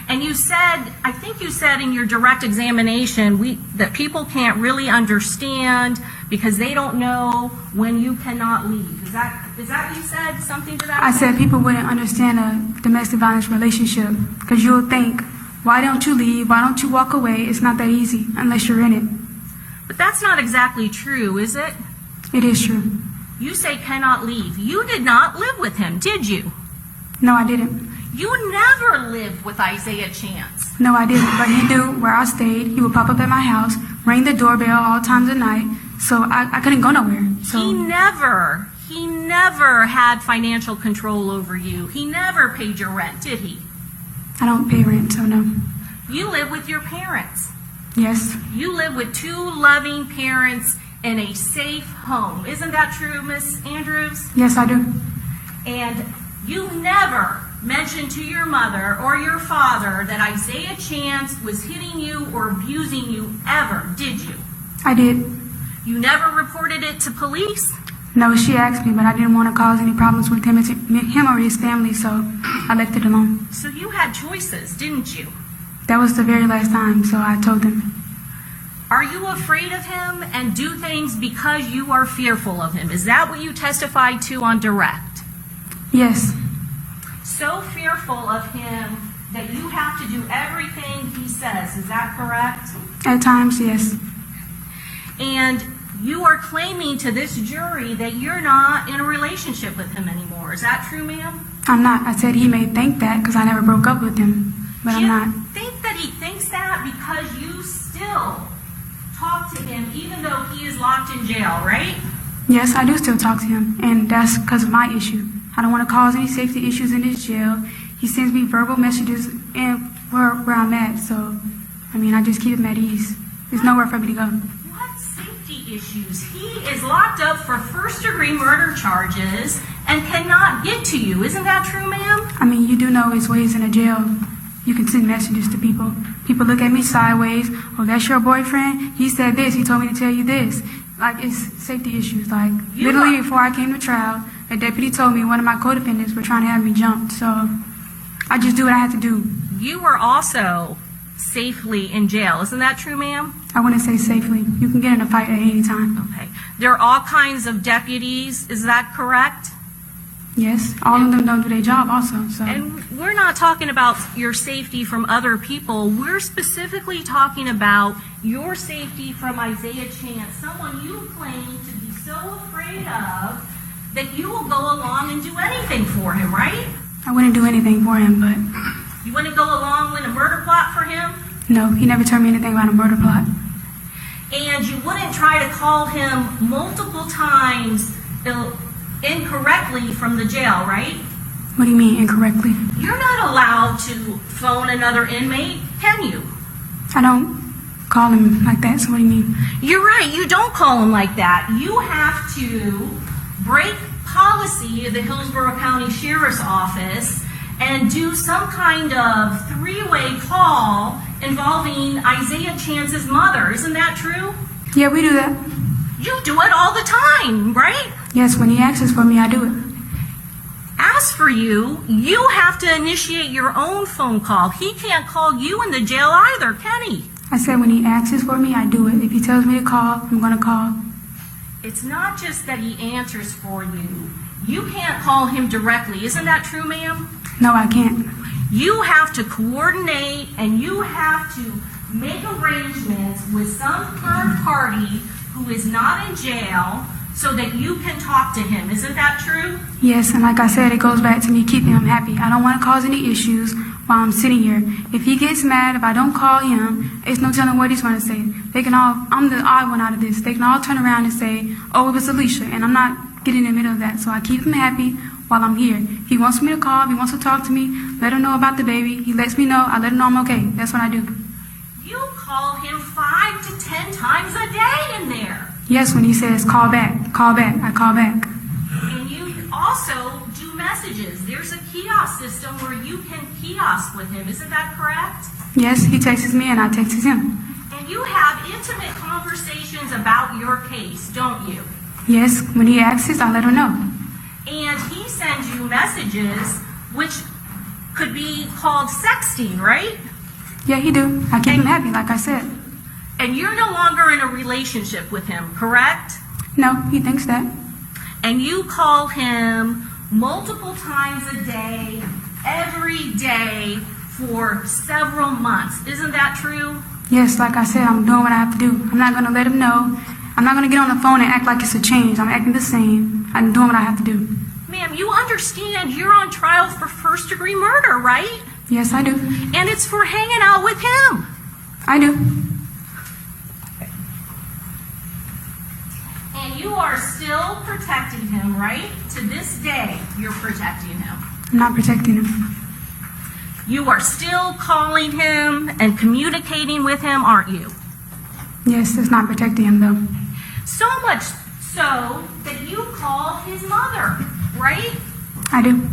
And you said, I think you said in your direct examination, that people can't really understand because they don't know when you cannot leave. Is that what you said? Something to that I effect? said people wouldn't understand a domestic violence relationship because you'll think, why don't you leave? Why don't you walk away? It's not that easy unless you're in it. But that's not exactly true, is it? It is true. You say cannot leave. You did not live with him, did you? No, I didn't. You never lived with Isaiah Chance. No, I didn't. But he knew where I stayed. He would pop up at my house, ring the doorbell all times of night. So I couldn't go nowhere. So He never had financial control over you. He never paid your rent, did he? I don't pay rent, so no. You live with your parents. Yes. You live with two loving parents in a safe home. Isn't that true, Miss Andrews? Yes, I do. And you never mentioned to your mother or your father that Isaiah Chance was hitting you or abusing you ever, did you? I did. You never reported it to police? No, she asked me, but I didn't want to cause any problems with him or his family, so I left it alone. So you had choices, didn't you? That was the very last time, so I told them. Are you afraid of him and do things because you are fearful of him? Is that what you testified to on direct? Yes. So fearful of him that you have to do everything he says. Is that correct? At times, yes. And you are claiming to this jury that you're not in a relationship with him anymore. Is that true, ma'am? I'm not. I said he may think that because I never broke up with him, but I'm You not. think that he thinks that because you still talk to him even though he is locked in jail, right? Yes, I do still talk to him, and that's because of my issue. I don't want to cause any safety issues in this jail. He sends me verbal messages and where I'm at, so, I mean, I just keep him at ease. There's nowhere for me to go. What safety issues? He is locked up for first-degree murder charges and cannot get to you. Isn't that true, ma'am? I mean, you do know his ways in a jail. You can send messages to people. People look at me sideways. Oh, that's your boyfriend? He said this. He told me to tell you this. Like, it's safety issues. Like, literally before I came to trial, a deputy told me one of my co-defendants were trying to have me jumped. So I just do what I had to do. You were also safely in jail. Isn't that true, ma'am? I wouldn't say safely. You can get in a fight at any time. Okay. There are all kinds of deputies. Is that correct? Yes, all of them don't do their job also. So And we're not talking about your safety from other people. We're specifically talking about your safety from Isaiah Chance, someone you claim to be so afraid of that you will go along and do anything for him, right? I wouldn't do anything for him, but You wouldn't go along with a murder plot for him? no, he never told me anything about a murder plot. And you wouldn't try to call him multiple times incorrectly from the jail, right? What do you mean incorrectly? You're not allowed to phone another inmate, can you? I don't call him like that, so what do you mean? You're right, you don't call him like that. You have to break policy of the Hillsborough County Sheriff's Office and do some kind of three-way call involving Isaiah Chance's mother. Isn't that true? Yeah, we do that. You do it all the time, right? Yes, when he asks for me, I do it. As for you, you have to initiate your own phone call. He can't call you in the jail either, can he? I said when he asks for me, I do it. If he tells me to call, I'm going to call. It's not just that he answers for you. You can't call him directly. Isn't that true, ma'am? No, I can't. You have to coordinate and you have to make arrangements with some third party who is not in jail so that you can talk to him. Isn't that true? Yes, and like I said, it goes back to me keeping him happy. I don't want to cause any issues while I'm sitting here. If he gets mad, if I don't call him, it's no telling what he's going to say. I'm the odd one out of this. They can all turn around and say, oh, it was Alicia, and I'm not getting in the middle of that. So I keep him happy while I'm here. If he wants me to call, if he wants to talk to me, let him know about the baby. He lets me know, I let him know I'm okay. That's what I do. You call him 5 to 10 times a day in there. Yes, when he says, call back, I call back. And you also do messages. There's a kiosk system where you can kiosk with him. Isn't that correct? Yes, he texts me and I text him. And you have intimate conversations about your case, don't you? Yes, when he asks, I let him know. And he sends you messages which could be called sexting, right? Yeah, he do. I keep him happy, like I said. And you're no longer in a relationship with him, correct? No, he thinks that. And you call him multiple times a day, every day, for several months. Isn't that true? Yes, like I said, I'm doing what I have to do. I'm not going to let him know. I'm not going to get on the phone and act like it's a change. I'm acting the same. I'm doing what I have to do. Ma'am, you understand you're on trial for first-degree murder, right? Yes, I do. And it's for hanging out with him. I do. And you are still protecting him, right? To this day, you're protecting him. I'm not protecting him. You are still calling him and communicating with him, aren't you? Yes, it's not protecting him, though. So much so that you call his mother, right? I do.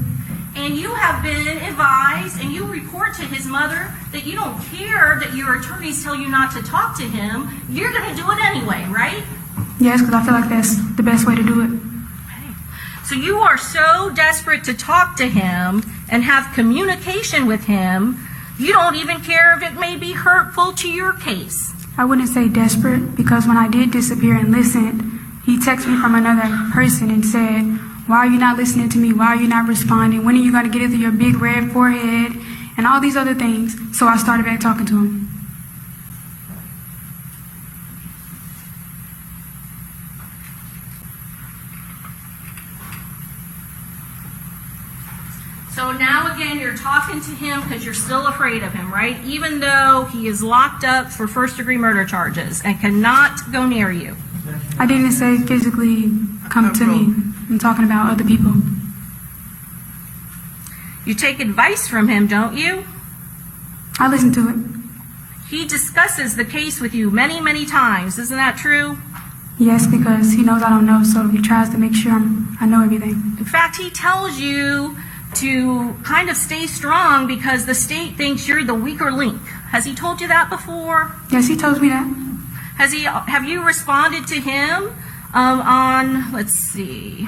And you have been advised and you report to his mother that you don't care that your attorneys tell you not to talk to him. You're going to do it anyway, right? Yes, because I feel like that's the best way to do it. Okay. So you are so desperate to talk to him and have communication with him, you don't even care if it may be hurtful to your case. I wouldn't say desperate, because when I did disappear and listened, he texted me from another person and said, why are you not listening to me? Why are you not responding? When are you going to get into your big red forehead? And all these other things. So I started back talking to him. So now again, you're talking to him because you're still afraid of him, right? Even though he is locked up for first-degree murder charges and cannot go near you. I didn't say physically come to me. I'm talking about other people. You take advice from him, don't you? I listen to it. He discusses the case with you many, many times. Isn't that true? Yes, because he knows I don't know, so he tries to make sure I know everything. In fact, he tells you to kind of stay strong because the state thinks you're the weaker link. Has he told you that before? Yes, he tells me that. Have you responded to him on, let's see.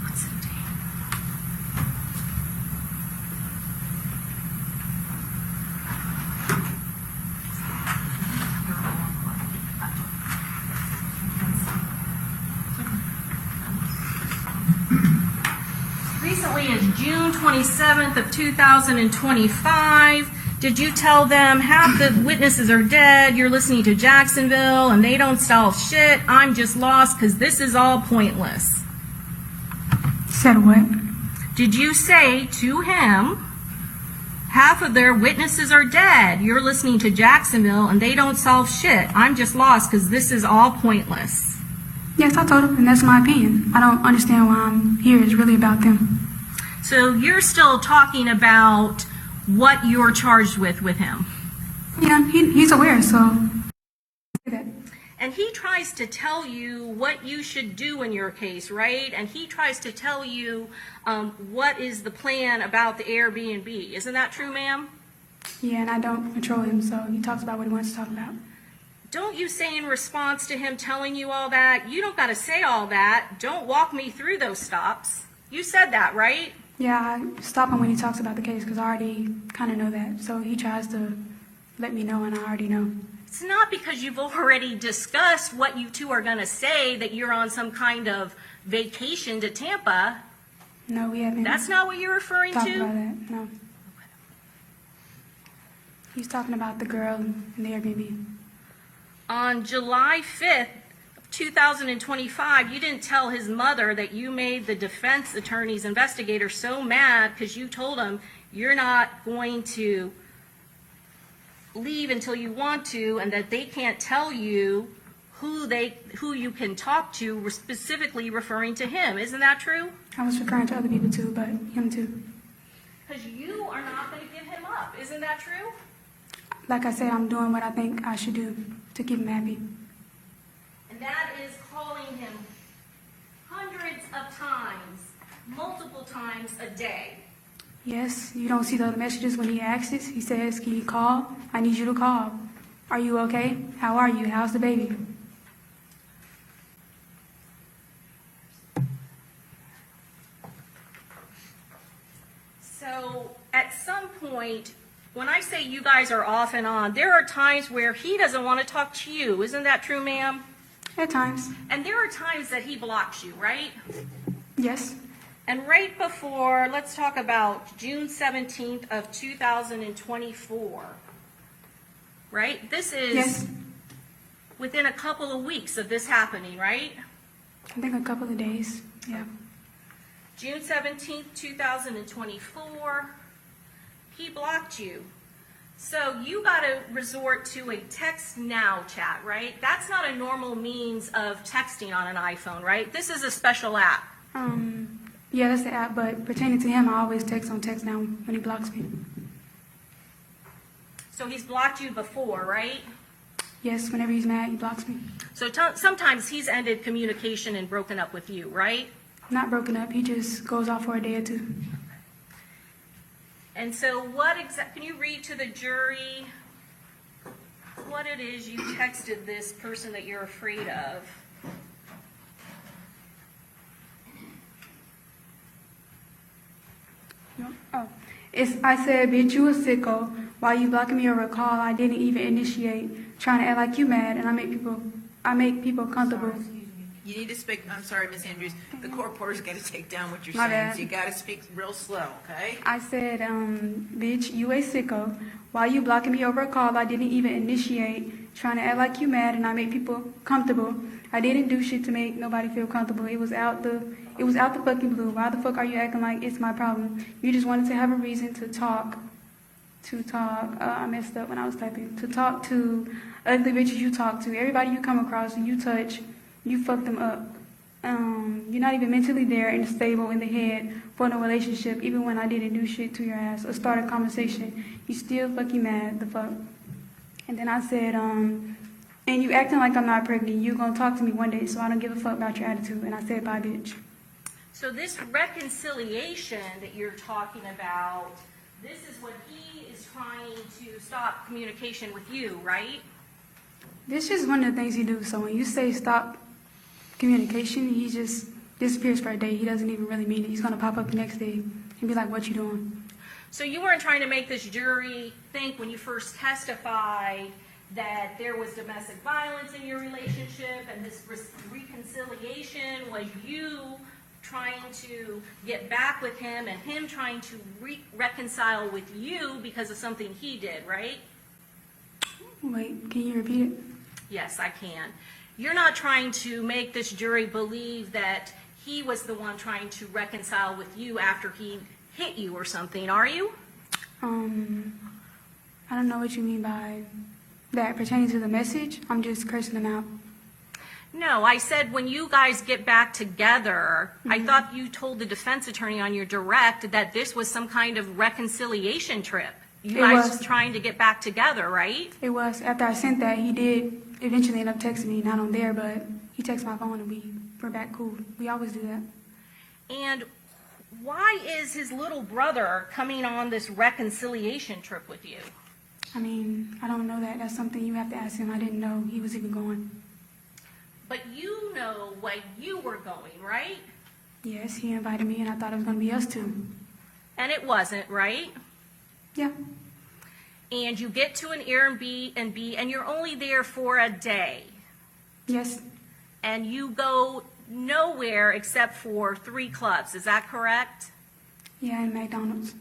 What's the date? Recently is June 27th of 2025. Did you tell them half the witnesses are dead, you're listening to Jacksonville, and they don't solve shit? I'm just lost because this is all pointless. Said what? Did you say to him, half of their witnesses are dead, you're listening to Jacksonville, and they don't solve shit? I'm just lost because this is all pointless. Yes, I told him, and that's my opinion. I don't understand why I'm here. It's really about them. So you're still talking about what you're charged with him. Yeah, he's aware, so. And And he tries to tell you what you should do in your case, right? And he tries to tell you what is the plan about the Airbnb. Isn't that true, ma'am? Yeah, and I don't control him, so he talks about what he wants to talk about. Don't you say in response to him telling you all that, you don't got to say all that. Don't walk me through those stops. You said that, right? Yeah, I stop him when he talks about the case because I already kind of know that. So he tries to let me know, and I already know. It's not because you've already discussed what you two are going to say that you're on some kind of vacation to Tampa. No, we haven't. That's not what you're referring talked to? about that. No. He's talking about the girl in the Airbnb. On July 5th, 2025, you didn't tell his mother that you made the defense attorney's investigator so mad because you told him you're not going to leave until you want to, and that they can't tell you who you can talk to, specifically referring to him. Isn't that true? I was referring to other people too, but him too. Because you are not going to give him up. Isn't that true? Like I said, I'm doing what I think I should do to keep him happy. And that is calling him hundreds of times, multiple times a day. Yes, you don't see the other messages when he asks us. He says, "Can you call? I need you to call. Are you okay? How are you? How's the baby?" So at some point, when I say you guys are off and on, there are times where he doesn't want to talk to you. Isn't that true, ma'am? At times, And there are times that he blocks you, right? yes. And right before, let's talk about June 17th of 2024, right? This is Yes. within a couple of weeks of this happening, right? I think a couple of days. Yeah. June 17th, 2024, he blocked you. So you got to resort to a text now chat, right? That's not a normal means of texting on an iPhone, right? This is a special app. Yeah, that's the app, but pertaining to him, I always text on text now when he blocks me. So he's blocked you before, right? Yes, whenever he's mad, he blocks me. So sometimes he's ended communication and broken up with you, right? Not broken up, he just goes off for a day or two. And so can you read to the jury what it is you texted this person that you're afraid of? No. Oh. I said, "Bitch, you a sicko. Why you blocking me over a call I didn't even initiate? Trying to act like you mad, and I make people comfortable." You need to speak, I'm sorry, Miss Andrews, the court reporter's got to take down what you're My saying, bad. so you got to speak real slow, okay? I said, "Bitch, you a sicko. Why you blocking me over a call I didn't even initiate? Trying to act like you mad, and I make people comfortable. I didn't do shit to make nobody feel comfortable. It was out the fucking blue. Why the fuck are you acting like it's my problem? You just wanted to have a reason to talk. I messed up when I was typing. To talk to ugly bitches you talk to. Everybody you come across and you touch, you fuck them up. You're not even mentally there and stable in the head for no relationship. Even when I didn't do shit to your ass or start a conversation, you still fucking mad. The fuck." And then I said, "And you acting like I'm not pregnant. You gonna talk to me one day, so I don't give a fuck about your attitude." And I said, "Bye, bitch." So this reconciliation that you're talking about, this is what he is trying to stop communication with you, right? This is one of the things he do. So when you say stop communication, he just disappears for a day. He doesn't even really mean it. He's gonna pop up the next day and be like, "What you doing?" So you weren't trying to make this jury think when you first testified that there was domestic violence in your relationship, and this reconciliation was you trying to get back with him and him trying to reconcile with you because of something he did, right? Wait, can you repeat it? Yes, I can. You're not trying to make this jury believe that he was the one trying to reconcile with you after he hit you or something, are you? I don't know what you mean by that pertaining to the message. I'm just cursing him out. No, I said when you guys get back together, I thought you told the defense attorney on your direct that this was some kind of reconciliation trip. You It guys was. were trying to get back together, right? It was, after I sent that, he did eventually end up texting me, not on there, but he texted my phone and we're back cool. We always do that. And why is his little brother coming on this reconciliation trip with you? I mean, I don't know that. That's something you have to ask him. I didn't know he was even going. But you know why you were going, right? Yes, he invited me and I thought it was going to be us two. And it wasn't, right? Yeah. And you get to an Airbnb and you're only there for a day. Yes. And you go nowhere except for 3 clubs. Is that correct? Yeah, in McDonald's.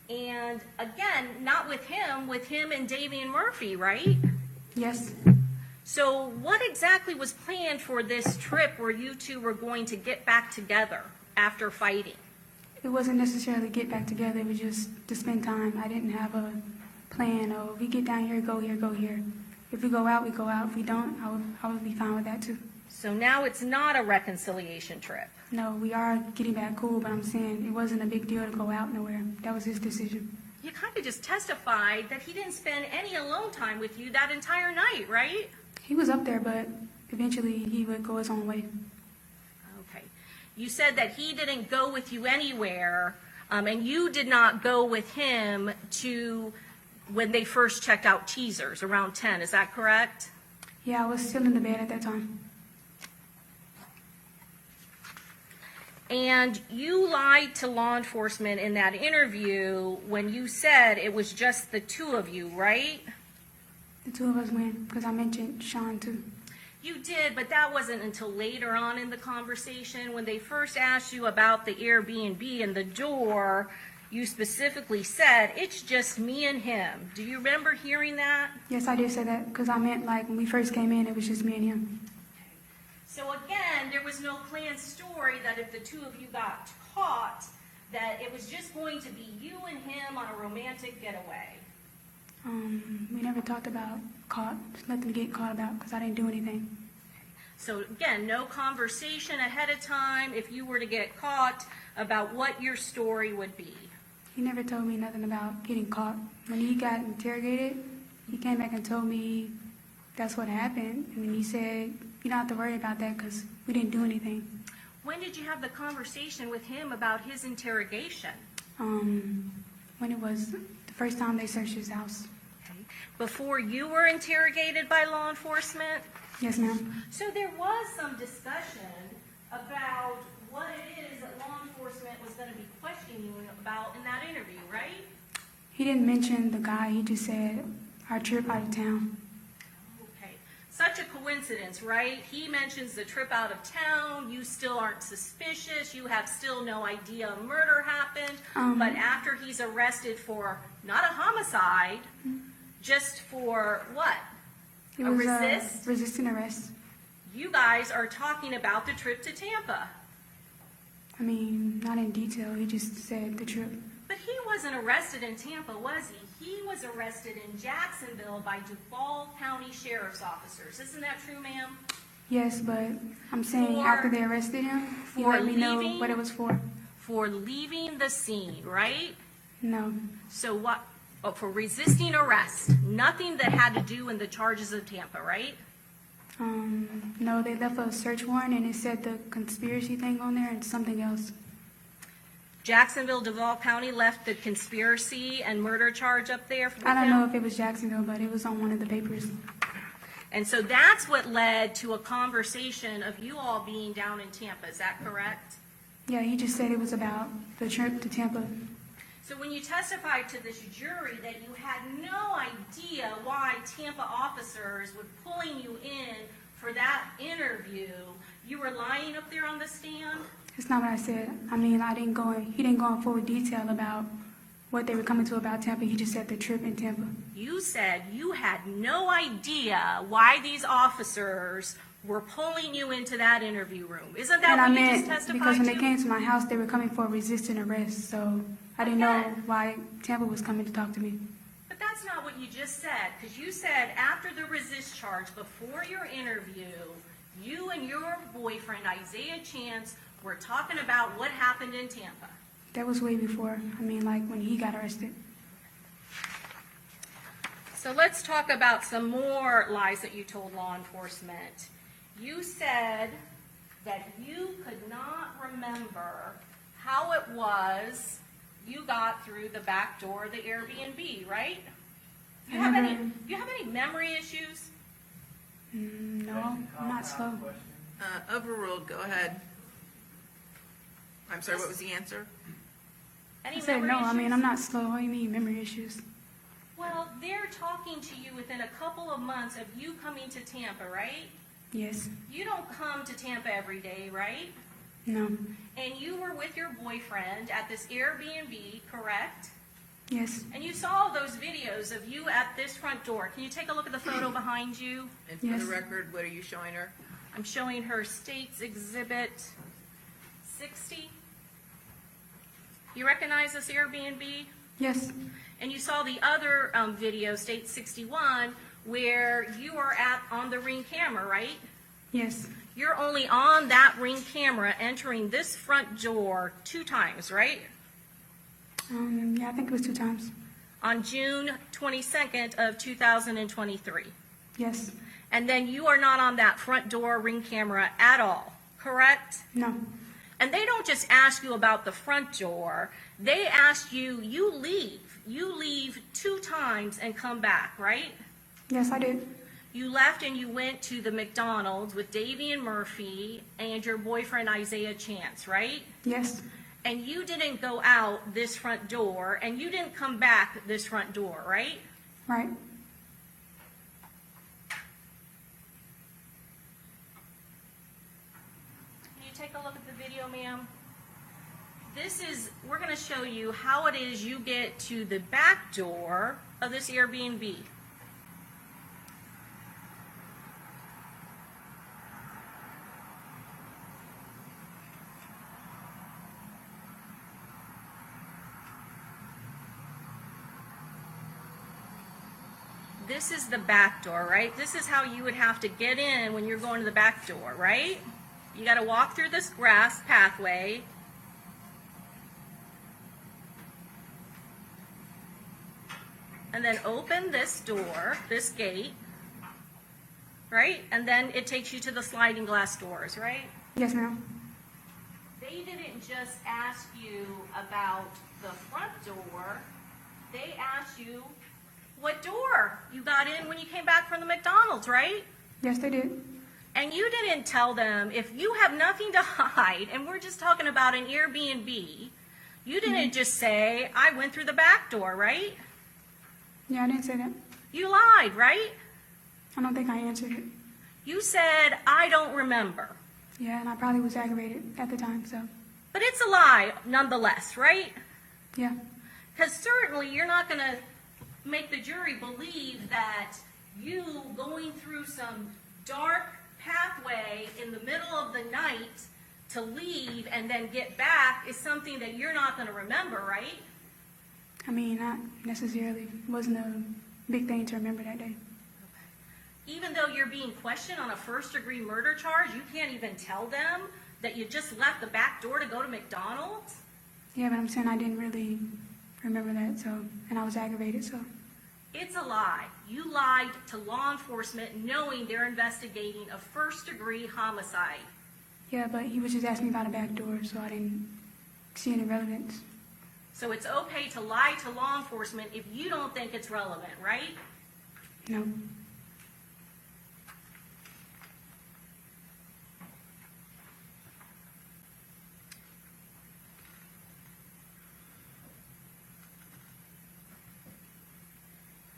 And again, not with him and Davian Murphy, right? Yes. So what exactly was planned for this trip where you two were going to get back together after fighting? It wasn't necessarily get back together. It was just to spend time. I didn't have a plan. Oh, if we get down here, go here, go here. If we go out, we go out. If we don't, I would be fine with that too. So now it's not a reconciliation trip. No, we are getting back cool, but I'm saying it wasn't a big deal to go out nowhere. That was his decision. You kind of just testified that he didn't spend any alone time with you that entire night, right? He was up there, but eventually he would go his own way. Okay. You said that he didn't go with you anywhere, and you did not go with him to when they first checked out teasers around 10. Is that correct? Yeah, I was still in the bed at that time. And you lied to law enforcement in that interview when you said it was just the two of you, right? The two of us went, because I mentioned Sean too. You did, but that wasn't until later on in the conversation. When they first asked you about the Airbnb and the door, you specifically said, it's just me and him. Do you remember hearing that? Yes, I did say that, because I meant like when we first came in, it was just me and him. So again, there was no planned story that if the two of you got caught, that it was just going to be you and him on a romantic getaway. We never talked about caught. There's nothing to get caught about, because I didn't do anything. So again, no conversation ahead of time if you were to get caught about what your story would be. He never told me nothing about getting caught. When he got interrogated, he came back and told me that's what happened. And then he said, you don't have to worry about that because we didn't do anything. When did you have the conversation with him about his interrogation? When it was the first time they searched his house. Before you were interrogated by law enforcement? Yes, ma'am. So there was some discussion about what it is that law enforcement was going to be questioning you about in that interview, right? He didn't mention the guy. He just said our trip out of town. Okay. Such a coincidence, right? He mentions the trip out of town. You still aren't suspicious. You have still no idea a murder happened. But after he's arrested for not a homicide, just for what? It A was resist? resisting arrest. You guys are talking about the trip to Tampa. I mean, not in detail. He just said the trip. But he wasn't arrested in Tampa, was he? He was arrested in Jacksonville by Duval County Sheriff's officers. Isn't that true, ma'am? Yes, but I'm saying For- after they arrested him, he for let me know leaving? what it was for. For leaving the scene, right? No. So what? Oh, for resisting arrest. Nothing that had to do in the charges of Tampa, right? No, they left a search warrant and it said the conspiracy thing on there and something else. Jacksonville, Duval County left the conspiracy and murder charge up there for I don't him? know if it was Jacksonville, but it was on one of the papers. And so that's what led to a conversation of you all being down in Tampa. Is that correct? Yeah, he just said it was about the trip to Tampa. So when you testified to this jury that you had no idea why Tampa officers were pulling you in for that interview, you were lying up there on the stand? It's not what I said. I mean, he didn't go in full detail about what they were coming to about Tampa. He just said the trip in Tampa. You said you had no idea why these officers were pulling you into that interview room. Isn't that And I what you just meant, testified because when to? they came to my house, they were coming for resisting arrest, so I didn't know why Tampa was coming to talk to me. But that's not what you just said, because you said after the resist charge, before your interview, you and your boyfriend, Isaiah Chance, were talking about what happened in Tampa. That was way before, I mean, like when he got arrested. So let's talk about some more lies that you told law enforcement. You said that you could not remember how it was you got through the back door of the Airbnb, right? Do you have any memory issues? No, I'm not slow. Overruled, go ahead. I'm sorry, what was the answer? Any I said memory no, I issues? mean, I'm not slow. What do you mean, memory issues? Well, they're talking to you within a couple of months of you coming to Tampa, right? Yes. You don't come to Tampa every day, right? No. And you were with your boyfriend at this Airbnb, correct? Yes. And you saw those videos of you at this front door. Can you take a look at the photo behind you? And for Yes. the record, what are you showing her? I'm showing her States Exhibit 60. You recognize this Airbnb? Yes. And you saw the other video, State 61, where you are on the Ring camera, right? Yes. You're only on that Ring camera entering this front door 2 times, right? Yeah, I think it was 2 times. On June 22nd of 2023. Yes. And then you are not on that front door Ring camera at all, correct? No. And they don't just ask you about the front door. They ask you, you leave. You leave 2 times and come back, right? Yes, I did. You left and you went to the McDonald's with Davy and Murphy and your boyfriend Isaiah Chance, right? Yes. And you didn't go out this front door and you didn't come back this front door, right? Right. Can you take a look at the video, ma'am? We're going to show you how it is you get to the back door of this Airbnb. This is the back door, right? This is how you would have to get in when you're going to the back door, right? You got to walk through this grass pathway. And then open this door, this gate, right? And then it takes you to the sliding glass doors, right? Yes, ma'am. They didn't just ask you about the front door. They asked you what door you got in when you came back from the McDonald's, right? Yes, they did. And you didn't tell them, if you have nothing to hide, and we're just talking about an Airbnb, you didn't just say, I went through the back door, right? Yeah, I didn't say that. You lied, right? I don't think I answered it. You said, I don't remember. Yeah, and I probably was aggravated at the time, so. But it's a lie nonetheless, right? Yeah. Because certainly you're not going to make the jury believe that you going through some dark pathway in the middle of the night to leave and then get back is something that you're not going to remember, right? I mean, not necessarily. It wasn't a big thing to remember that day. Even though you're being questioned on a first-degree murder charge, you can't even tell them that you just left the back door to go to McDonald's? Yeah, but I'm saying I didn't really remember that, so, and I was aggravated, so. It's a lie. You lied to law enforcement knowing they're investigating a first-degree homicide. Yeah, but he was just asking me about a back door, so I didn't see any relevance. So it's okay to lie to law enforcement if you don't think it's relevant, right? No.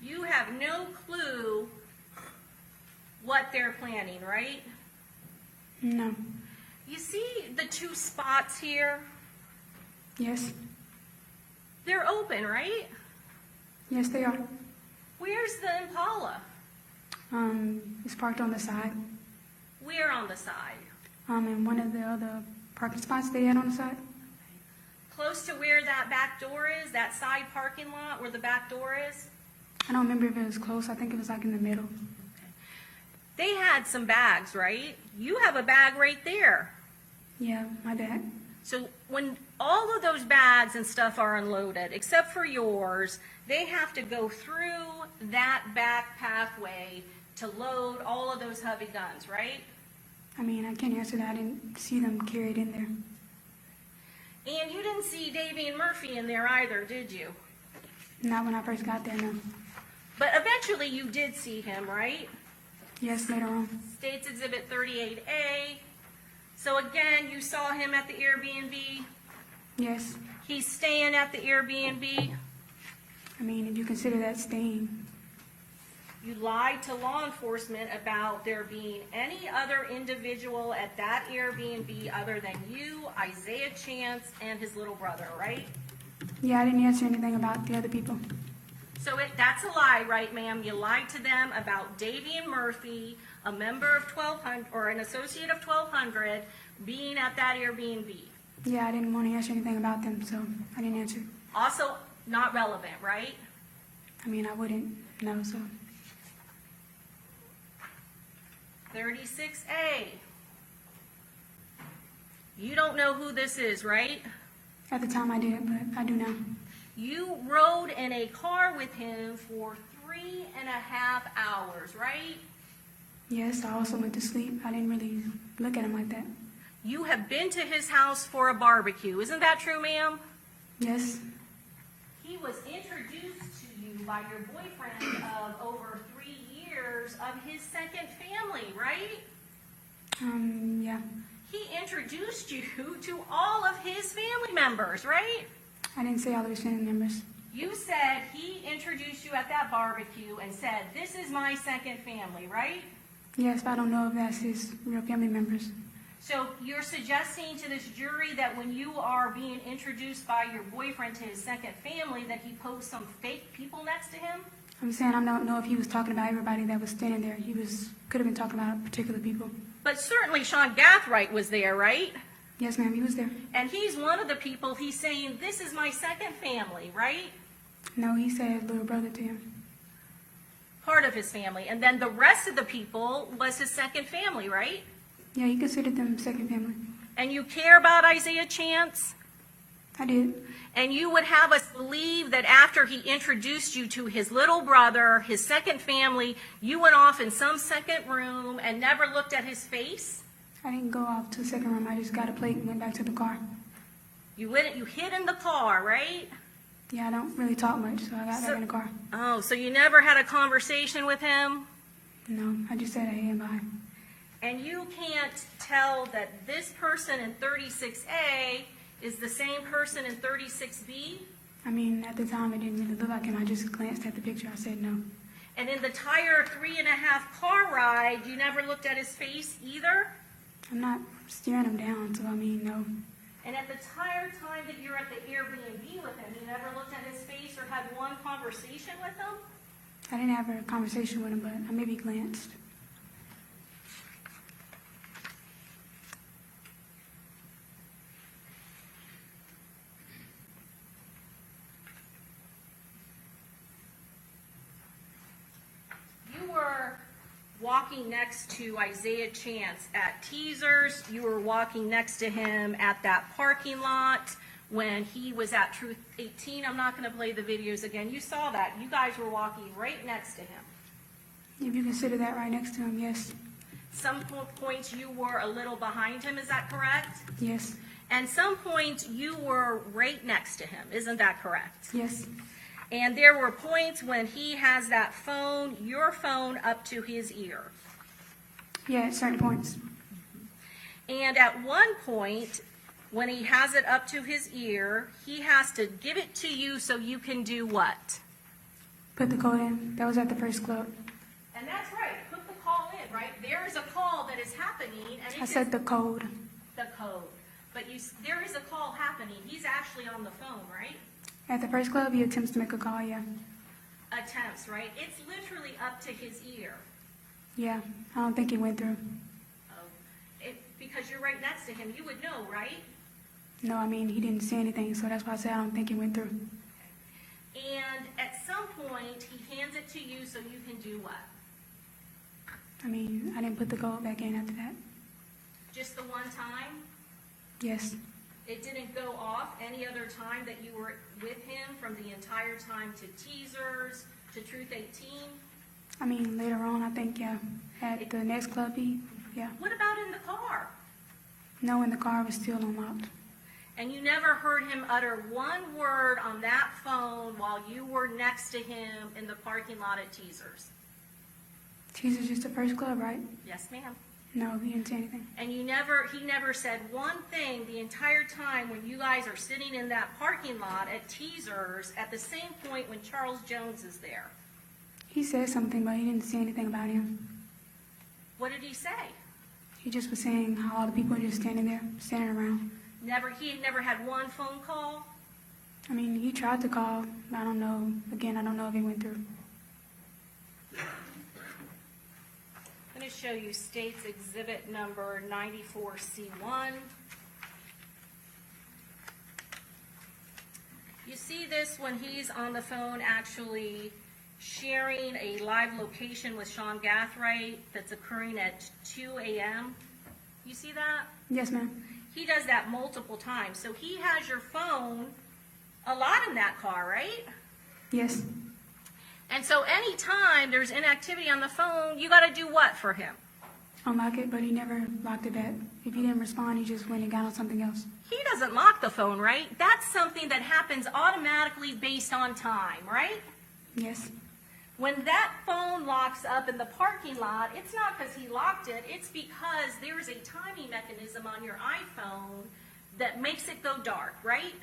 You have no clue what they're planning, right? No. You see the 2 spots here? Yes. They're open, right? Yes, they are. Where's the Impala? It's parked on the side. Where on the side? And one of the other parking spots they had on the side. Close to where that back door is, that side parking lot where the back door is? I don't remember if it was close. I think it was like in the middle. They had some bags, right? You have a bag right there. Yeah, my bad. So when all of those bags and stuff are unloaded, except for yours, they have to go through that back pathway to load all of those heavy guns, right? I mean, I can't answer that. I didn't see them carried in there. And you didn't see Davy and Murphy in there either, did you? Not when I first got there, no. But eventually you did see him, right? Yes, later on. States Exhibit 38A. So again, you saw him at the Airbnb. Yes. He's staying at the Airbnb. I mean, if you consider that staying, You lied to law enforcement about there being any other individual at that Airbnb other than you, Isaiah Chance, and his little brother, right? yeah, I didn't answer anything about the other people. So that's a lie, right, ma'am? You lied to them about Davy and Murphy, a member of 1200, or an associate of 1200, being at that Airbnb. Yeah, I didn't want to answer anything about them, so I didn't answer. Also, not relevant, right? I mean, I wouldn't know, so. 36A. You don't know who this is, right? At the time I didn't, but I do now. You rode in a car with him for 3.5 hours, right? Yes, I also went to sleep. I didn't really look at him like that. You have been to his house for a barbecue. Isn't that true, ma'am? Yes, He was introduced to you by your boyfriend of over 3 years of his second family, right? yeah. He introduced you to all of his family members, right? I didn't say all of his family members. You said he introduced you at that barbecue and said, "This is my second family," right? Yes, but I don't know if that's his real family members. So you're suggesting to this jury that when you are being introduced by your boyfriend to his second family, that he posed some fake people next to him? I'm saying I don't know if he was talking about everybody that was standing there. Could have been talking about particular people. But certainly Sean Gathright was there, right? Yes, ma'am, he was there. And he's one of the people he's saying, "This is my second family," right? No, he said little brother to him. Part of his family. And then the rest of the people was his second family, right? Yeah, he considered them second family. And you care about Isaiah Chance? I did. And you would have us believe that after he introduced you to his little brother, his second family, you went off in some second room and never looked at his face? I didn't go off to the second room. I just got a plate and went back to the car. You hid in the car, right? Yeah, I don't really talk much, so I got back in the car. Oh, so you never had a conversation with him? No, I just said hey and bye. And you can't tell that this person in 36A is the same person in 36B? I mean, at the time, it didn't really look like him. I just glanced at the picture. I said no. And in the entire 3.5 car ride, you never looked at his face either? I'm not staring him down, so I mean, no. And at the entire time that you're at the Airbnb with him, you never looked at his face or had one conversation with him? I didn't have a conversation with him, but I maybe glanced. You were walking next to Isaiah Chance at Teasers. You were walking next to him at that parking lot when he was at Truth 18. I'm not going to play the videos again. You saw that. You guys were walking right next to him. If you consider that right next to him, yes. Some points you were a little behind him. Is that correct? Yes. And some points you were right next to him. Isn't that correct? Yes. And there were points when he has that phone, your phone, up to his ear. Yeah, at certain points. And at one point, when he has it up to his ear, he has to give it to you so you can do what? Put the code in. That was at the first club. And that's right. Put the call in, right? There is a call that is happening, and I said the code. the code. But there is a call happening. He's actually on the phone, right? At the first club, he attempts to make a call, yeah. Attempts, right? It's literally up to his ear. Yeah, I don't think he went through. Because you're right next to him, you would know, right? No, I mean, he didn't say anything, so that's why I said I don't think he went through. And at some point, he hands it to you so you can do what? I mean, I didn't put the code back in after that. Just the one time? Yes. It didn't go off any other time that you were with him, from the entire time to teasers, to Truth 18? I mean, later on, I think, yeah, at the next club, yeah. What about in the car? No, and the car was still unlocked. And you never heard him utter one word on that phone while you were next to him in the parking lot at Teasers? Teaser's just the first club, right? Yes, ma'am. No, he didn't say anything. And he never said one thing the entire time when you guys are sitting in that parking lot at Teasers at the same point when Charles Jones is there. He said something, but he didn't say anything about him. What did he say? He just was saying how all the people are just standing there, standing around. He had never had one phone call? I mean, he tried to call. I don't know. Again, I don't know if he went through. I'm going to show you State's Exhibit number 94C1. You see this when he's on the phone actually sharing a live location with Sean Gathright that's occurring at 2 a.m. You see that? Yes, ma'am. He does that multiple times. So he has your phone a lot in that car, right? Yes. And so anytime there's inactivity on the phone, you got to do what for him? Unlock it, but he never locked it back. If he didn't respond, he just went and got on something else. He doesn't lock the phone, right? That's something that happens automatically based on time, right? Yes. When that phone locks up in the parking lot, it's not because he locked it, it's because there's a timing mechanism on your iPhone that makes it go dark, right?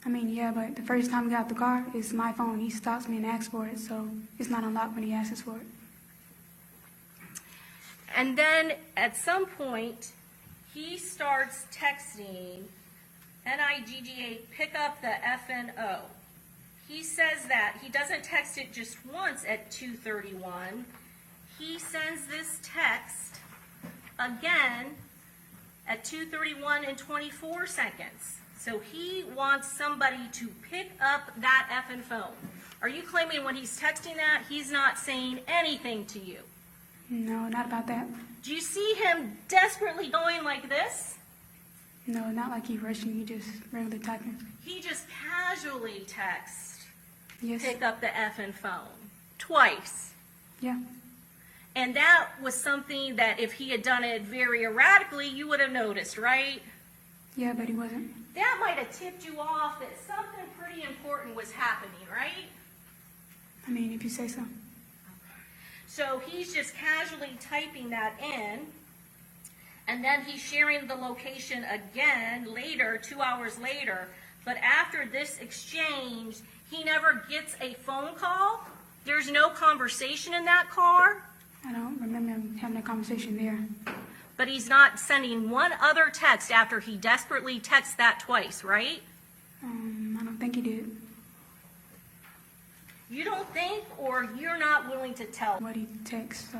I mean, yeah, but the first time we got the car, it's my phone. He stops me and asks for it, so it's not unlocked when he asks for it. And then at some point, he starts texting NIGGA, pick up the FNO. He says that. He doesn't text it just once at 2:31. He sends this text again at 2:31 and 24 seconds. So he wants somebody to pick up that effing phone. Are you claiming when he's texting that, he's not saying anything to you? No, not about that. Do you see him desperately going like this? No, not like he rushing. He just regularly typing. He just casually texts, Yes. pick up the effing phone, twice. Yeah. And that was something that if he had done it very erratically, you would have noticed, right? Yeah, but he wasn't. That might have tipped you off that something pretty important was happening, right? I mean, if you say so. So he's just casually typing that in, and then he's sharing the location again later, 2 hours later. But after this exchange, he never gets a phone call. There's no conversation in that car. I don't remember him having a conversation there. But he's not sending one other text after he desperately texts that twice, right? I don't think he did. You don't think, or you're not willing to tell? What he texts, so.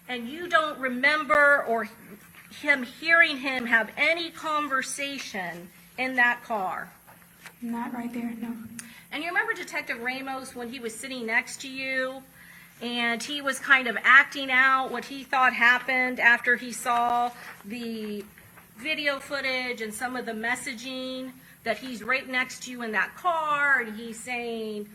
And you don't remember or hearing him have any conversation in that car? Not right there, no. And you remember Detective Ramos when he was sitting next to you and he was kind of acting out what he thought happened after he saw the video footage and some of the messaging, that he's right next to you in that car and he's saying,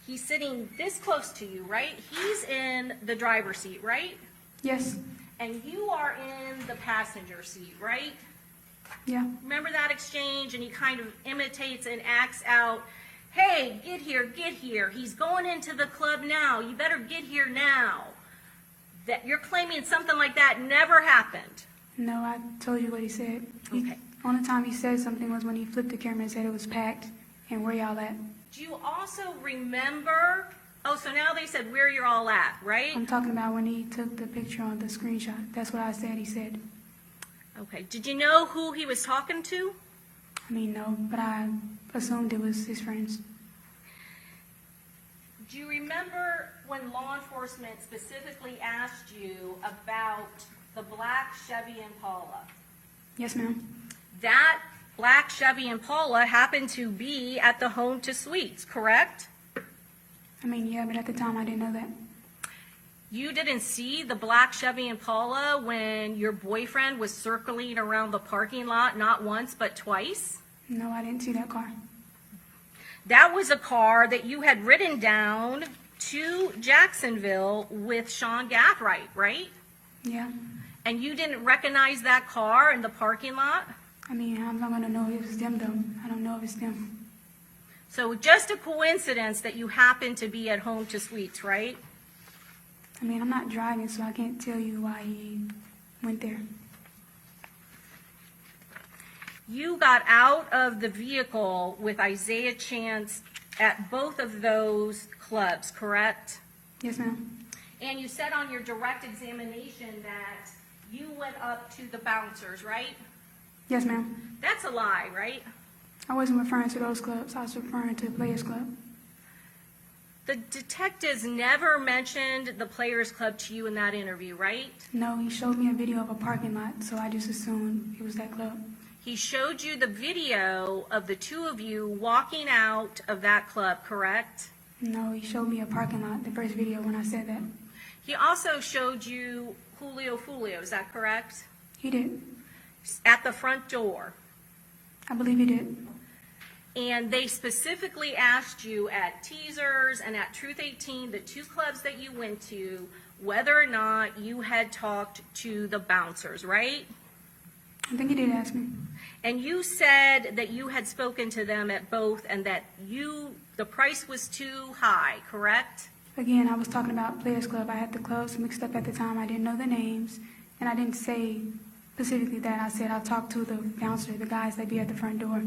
he's sitting this close to you, right? He's in the driver's seat, right? Yes. And you are in the passenger seat, right? Yeah. Remember that exchange? And he kind of imitates and acts out, hey, get here, get here. He's going into the club now. You better get here now. That you're claiming something like that never happened. No, I told you what he said. Okay. Only time he said something was when he flipped the camera and said it was packed and where y'all at. Do you also remember? Oh, so now they said where you're all at, right? I'm talking about when he took the picture on the screenshot. That's what I said he said. Okay. Did you know who he was talking to? I mean, no, but I assumed it was his friends. Do you remember when law enforcement specifically asked you about the black Chevy Impala? Yes, ma'am. That black Chevy Impala happened to be at the Home to Suites, correct? I mean, yeah, but at the time I didn't know that. You didn't see the black Chevy Impala when your boyfriend was circling around the parking lot not once but twice? No, I didn't see that car. That was a car that you had ridden down to Jacksonville with Sean Gathright, right? Yeah. And you didn't recognize that car in the parking lot? I mean, I'm not going to know if it's them, though. I don't know if it's them. So just a coincidence that you happened to be at Home to Sweets, right? I mean, I'm not driving, so I can't tell you why he went there. You got out of the vehicle with Isaiah Chance at both of those clubs, correct? Yes, ma'am. And you said on your direct examination that you went up to the bouncers, right? Yes, ma'am. That's a lie, right? I wasn't referring to those clubs. I was referring to the Players Club. The detectives never mentioned the Players Club to you in that interview, right? No, he showed me a video of a parking lot, so I just assumed it was that club. He showed you the video of the two of you walking out of that club, correct? No, he showed me a parking lot, the first video when I said that. He also showed you Julio Foolio, is that correct? He did. At the front door. I believe he did. And they specifically asked you at Teasers and at Truth 18, the two clubs that you went to, whether or not you had talked to the bouncers, right? I think he did ask me. And you said that you had spoken to them at both and that the price was too high, correct? Again, I was talking about Players Club. I had the clubs mixed up at the time. I didn't know the names, and I didn't say specifically that. I said I talked to the bouncer, the guys that be at the front door.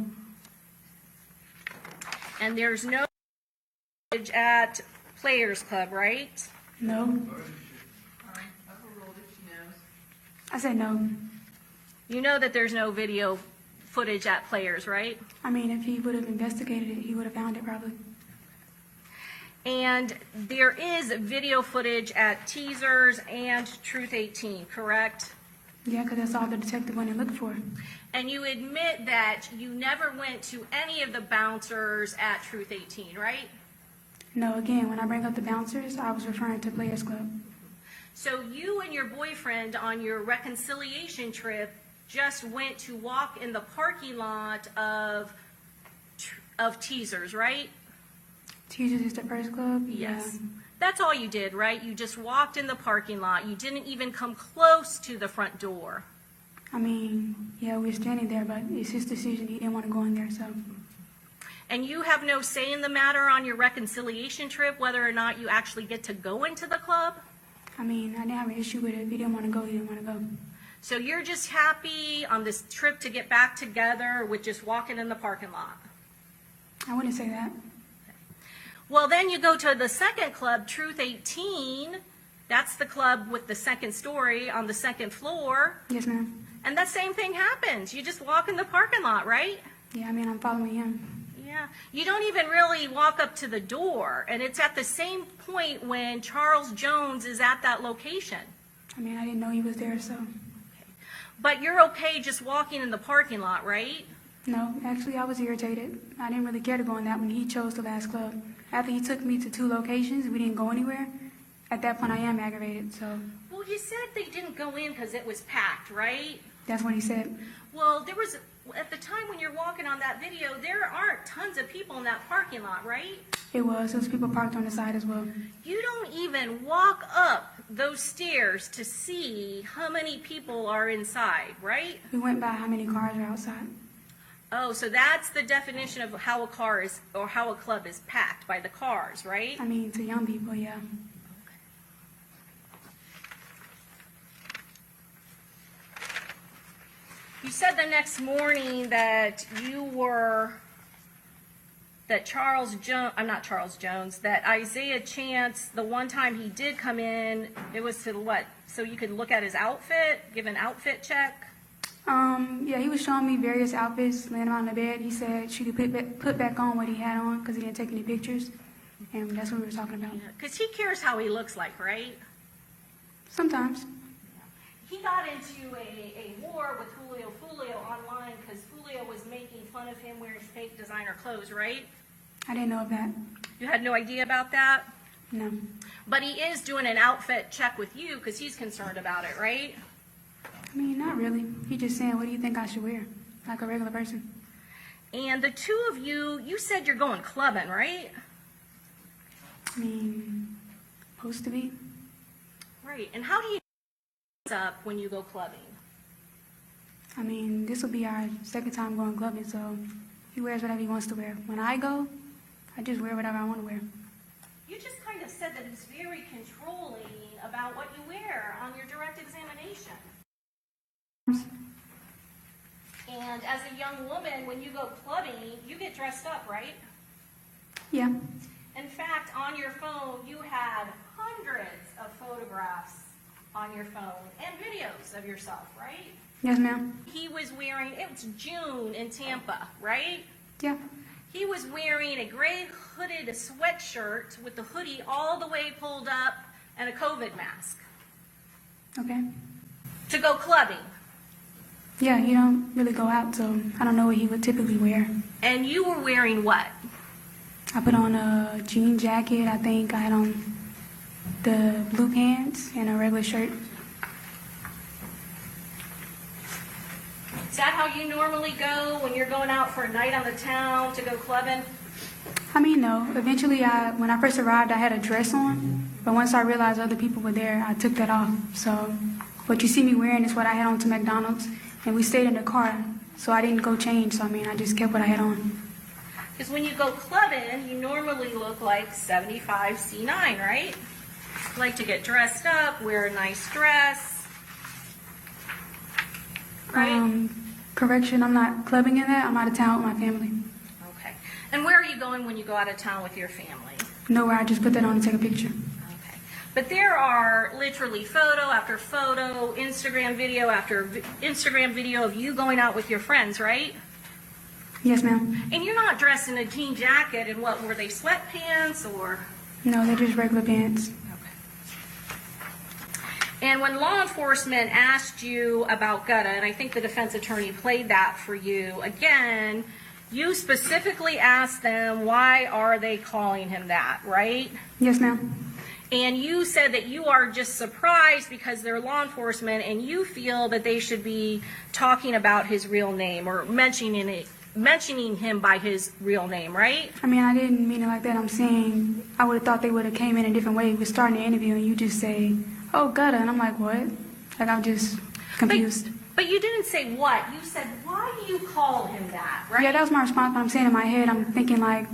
And there's no footage at Players Club, right? No. Overruled if she knows. I said no. You know that there's no video footage at Players, right? I mean, if he would have investigated it, he would have found it probably. And there is video footage at Teasers and Truth 18, correct? Yeah, because that's all the detective went and looked for. And you admit that you never went to any of the bouncers at Truth 18, right? No, again, when I bring up the bouncers, I was referring to Players Club. So you and your boyfriend on your reconciliation trip just went to walk in the parking lot of Teasers, right? Teachers is the first club? Yes. Yeah. That's all you did, right? You just walked in the parking lot. You didn't even come close to the front door. I mean, yeah, we were standing there, but it's his decision. He didn't want to go in there, so. And you have no say in the matter on your reconciliation trip, whether or not you actually get to go into the club? I mean, I didn't have an issue with it. If he didn't want to go, he didn't want to go. So you're just happy on this trip to get back together with just walking in the parking lot? I wouldn't say that. Well, then you go to the second club, Truth 18. That's the club with the second story on the second floor. Yes, ma'am. And that same thing happens. You just walk in the parking lot, right? Yeah, I mean, I'm following him. Yeah. You don't even really walk up to the door. And it's at the same point when Charles Jones is at that location. I mean, I didn't know he was there, so. But you're okay just walking in the parking lot, right? No, actually, I was irritated. I didn't really care to go in that when he chose the last club. After he took me to 2 locations, we didn't go anywhere. At that point, I am aggravated, so Well, you said they didn't go in because it was packed, right? that's what he said. Well, there was, at the time when you're walking on that video, there aren't tons of people in that parking lot, right? It was. Those people parked on the side as well. You don't even walk up those stairs to see how many people are inside, right? We went by how many cars are outside. Oh, so that's the definition of how a car is, or how a club is packed, by the cars, right? I mean, to young people, yeah. You said the next morning that that Isaiah Chance, the one time he did come in, it was to what? So you could look at his outfit, give an outfit check? Yeah, he was showing me various outfits, laying him on the bed. He said she could put back on what he had on because he didn't take any pictures. And that's what we were talking about. Because he cares how he looks like, right? Sometimes. He got into a war with Julio Foolio online because Foolio was making fun of him wearing fake designer clothes, right? I didn't know of that. You had no idea about that? No. But he is doing an outfit check with you because he's concerned about it, right? I mean, not really. He just saying, what do you think I should wear? Like a regular person. And the two of you, you said you're going clubbing, right? I mean, supposed to be. Right. And how do you up when you go clubbing? I mean, this will be our second time going clubbing, so he wears whatever he wants to wear. When I go, I just wear whatever I want to wear. You just kind of said that he's very controlling about what you wear on your direct examination. And as a young woman, when you go clubbing, you get dressed up, right? Yeah. In fact, on your phone, you had hundreds of photographs on your phone and videos of yourself, right? Yes, ma'am. He was wearing, it was June in Tampa, right? Yeah. He was wearing a gray hooded sweatshirt with the hoodie all the way pulled up and a COVID mask Okay. to go clubbing. Yeah, he don't really go out, so I don't know what he would typically wear. And you were wearing what? I put on a jean jacket. I think I had on the blue pants and a regular shirt. Is that how you normally go when you're going out for a night on the town to go clubbing? I mean, no. Eventually, when I first arrived, I had a dress on. But once I realized other people were there, I took that off. So what you see me wearing is what I had on to McDonald's. And we stayed in the car, so I didn't go change. So, I mean, I just kept what I had on. Because when you go clubbing, you normally look like 75 C9, right? You like to get dressed up, wear a nice dress, right? Correction, I'm not clubbing in that. I'm out of town with my family. Okay. And where are you going when you go out of town with your family? Nowhere, I just put that on to take a picture. Okay. But there are literally photo after photo, Instagram video after Instagram video of you going out with your friends, right? Yes, ma'am. And you're not dressed in a jean jacket and what, were they sweatpants or? No, they're just regular pants. And when law enforcement asked you about Gutta, and I think the defense attorney played that for you, again, you specifically asked them, why are they calling him that, right? Yes, ma'am. And you said that you are just surprised because they're law enforcement and you feel that they should be talking about his real name or mentioning him by his real name, right? I mean, I didn't mean it like that. I'm saying I would have thought they would have came in a different way. We're starting the interview and you just say, oh, Gutta. And I'm like, what? Like, I'm just confused. But you didn't say what. You said, why do you call him that, right? Yeah, that was my response. But I'm saying in my head, I'm thinking, like,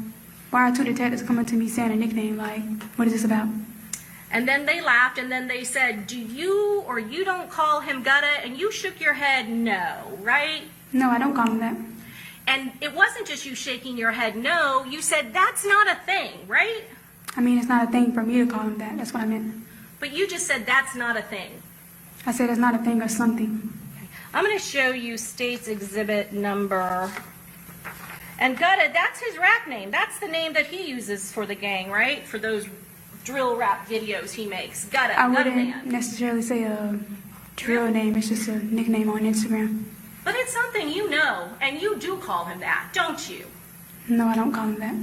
why are two detectives coming to me saying a nickname? Like, what is this about? And then they laughed, and then they said, do you or you don't call him Gutta? And you shook your head no, right? No, I don't call him that. And it wasn't just you shaking your head no. You said, that's not a thing, right? I mean, it's not a thing for me to call him that. That's what I meant. But you just said, that's not a thing. I said it's not a thing or something. I'm going to show you State's Exhibit number. And Gutta, that's his rap name. That's the name that he uses for the gang, right? For those drill rap videos he makes. Gutta, I Gutta wouldn't Man. necessarily say a drill name. It's just a nickname on Instagram. But it's something you know, and you do call him that, don't you? No, I don't call him that.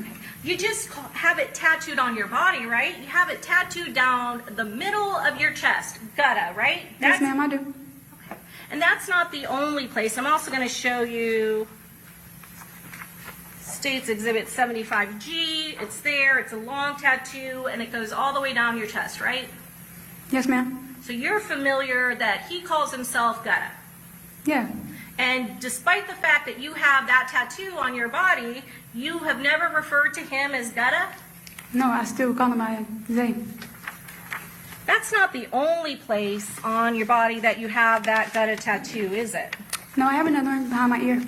You just have it tattooed on your body, right? You have it tattooed down the middle of your chest. Gutta, right? Yes, ma'am, I do. Okay. And that's not the only place. I'm also going to show you State's Exhibit 75G. It's there. It's a long tattoo, and it goes all the way down your chest, right? Yes, ma'am. So you're familiar that he calls himself Gutta. Yeah. And despite the fact that you have that tattoo on your body, you have never referred to him as Gutta? No, I still call him by Zay. That's not the only place on your body that you have that Gutta tattoo, is it? No, I have another one behind my ear.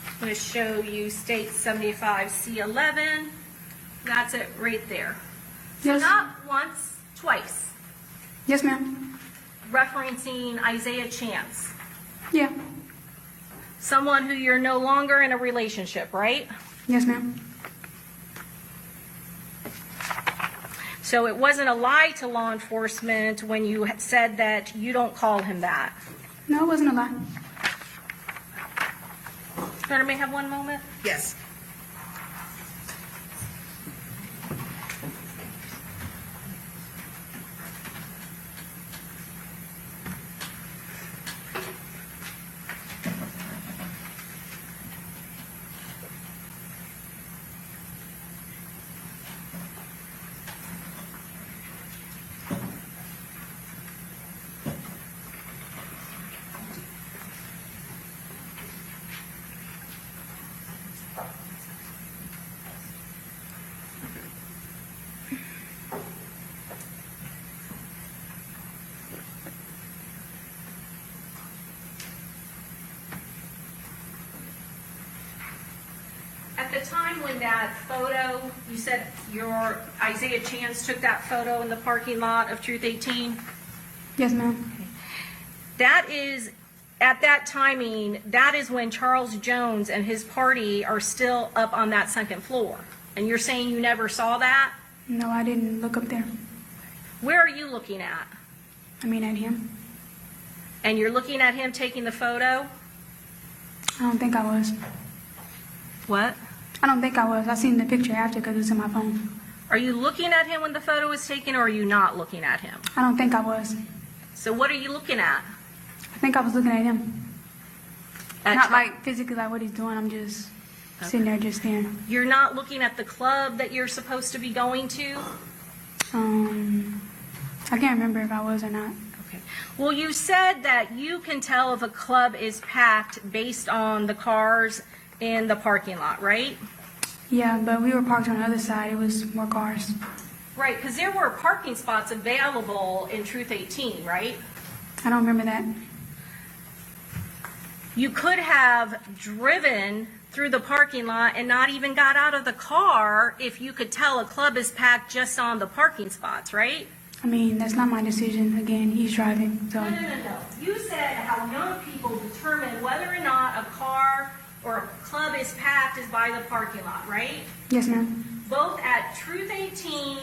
I'm going to show you State 75C11. That's it right there. So Yes. not once, twice, Yes, ma'am. referencing Isaiah Chance. Yeah. Someone who you're no longer in a relationship, right? Yes, ma'am. So it wasn't a lie to law enforcement when you said that you don't call him that. No, it wasn't a lie. Senator, may I have one moment? Yes. At the time when that photo, you said your Isaiah Chance took that photo in the parking lot of Truth 18? Yes, ma'am. That is, at that timing, that is when Charles Jones and his party are still up on that second floor. And you're saying you never saw that? No, I didn't look up there. Where are you looking at? I mean, at him. And you're looking at him taking the photo? I don't think I was. What? I don't think I was. I seen the picture after because it's in my phone. Are you looking at him when the photo was taken, or are you not looking at him? I don't think I was. So what are you looking at? I think I was looking at him. At Not Char- like physically like what he's doing. I'm just sitting there just staring. You're not looking at the club that you're supposed to be going to? I can't remember if I was or not. Okay. Well, you said that you can tell if a club is packed based on the cars in the parking lot, right? Yeah, but we were parked on the other side. It was more cars. Right, because there were parking spots available in Truth 18, right? I don't remember that. You could have driven through the parking lot and not even got out of the car if you could tell a club is packed just on the parking spots, right? I mean, that's not my decision. Again, he's driving, so. No. You said how young people determine whether or not a car or a club is packed is by the parking lot, right? Yes, ma'am. Both at Truth 18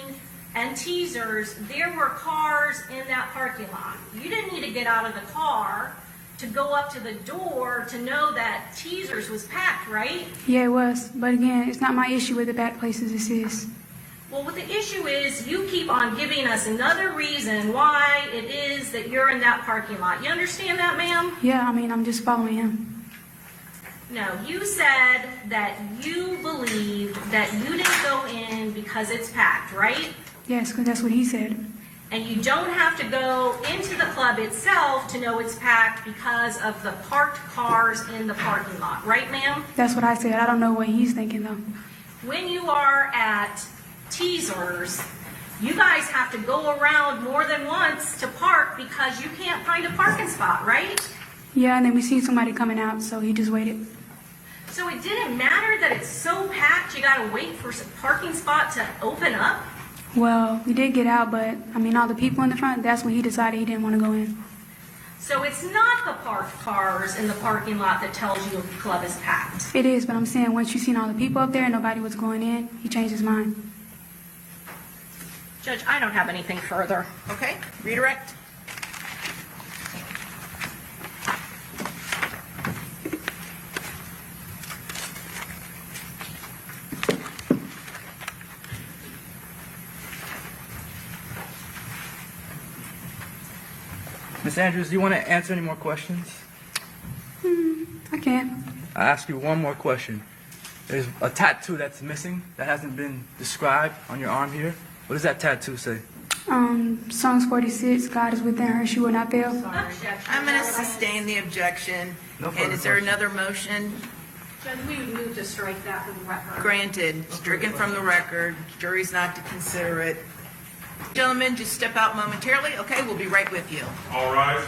and Teasers, there were cars in that parking lot. You didn't need to get out of the car to go up to the door to know that Teasers was packed, right? Yeah, it was. But again, it's not my issue with the bad places this is. Well, what the issue is, you keep on giving us another reason why it is that you're in that parking lot. You understand that, ma'am? Yeah, I mean, I'm just following him. No, you said that you believe that you didn't go in because it's packed, right? Yes, because that's what he said. And you don't have to go into the club itself to know it's packed because of the parked cars in the parking lot, right, ma'am? That's what I said. I don't know what he's thinking, though. When you are at Teasers, you guys have to go around more than once to park because you can't find a parking spot, right? Yeah, and then we see somebody coming out, so he just waited. So it didn't matter that it's so packed, you gotta wait for some parking spot to open up? Well, we did get out, but, I mean, all the people in the front, that's when he decided he didn't want to go in. So it's not the parked cars in the parking lot that tells you if the club is packed. It is, but I'm saying once you seen all the people up there and nobody was going in, he changed his mind. Judge, I don't have anything further. Okay, redirect. Ms. Andrews, do you want to answer any more questions? I can. I'll ask you one more question. There's a tattoo that's missing that hasn't been described on your arm here. What does that tattoo say? Psalms 46, God is within her, she will not fail. I'm going to sustain the objection. No And further is there questions. another motion? Judge, we would move to strike that from the record. Granted, stricken from the record, jury's not to consider it. Gentlemen, just step out momentarily. Okay, we'll be right with you. All rise.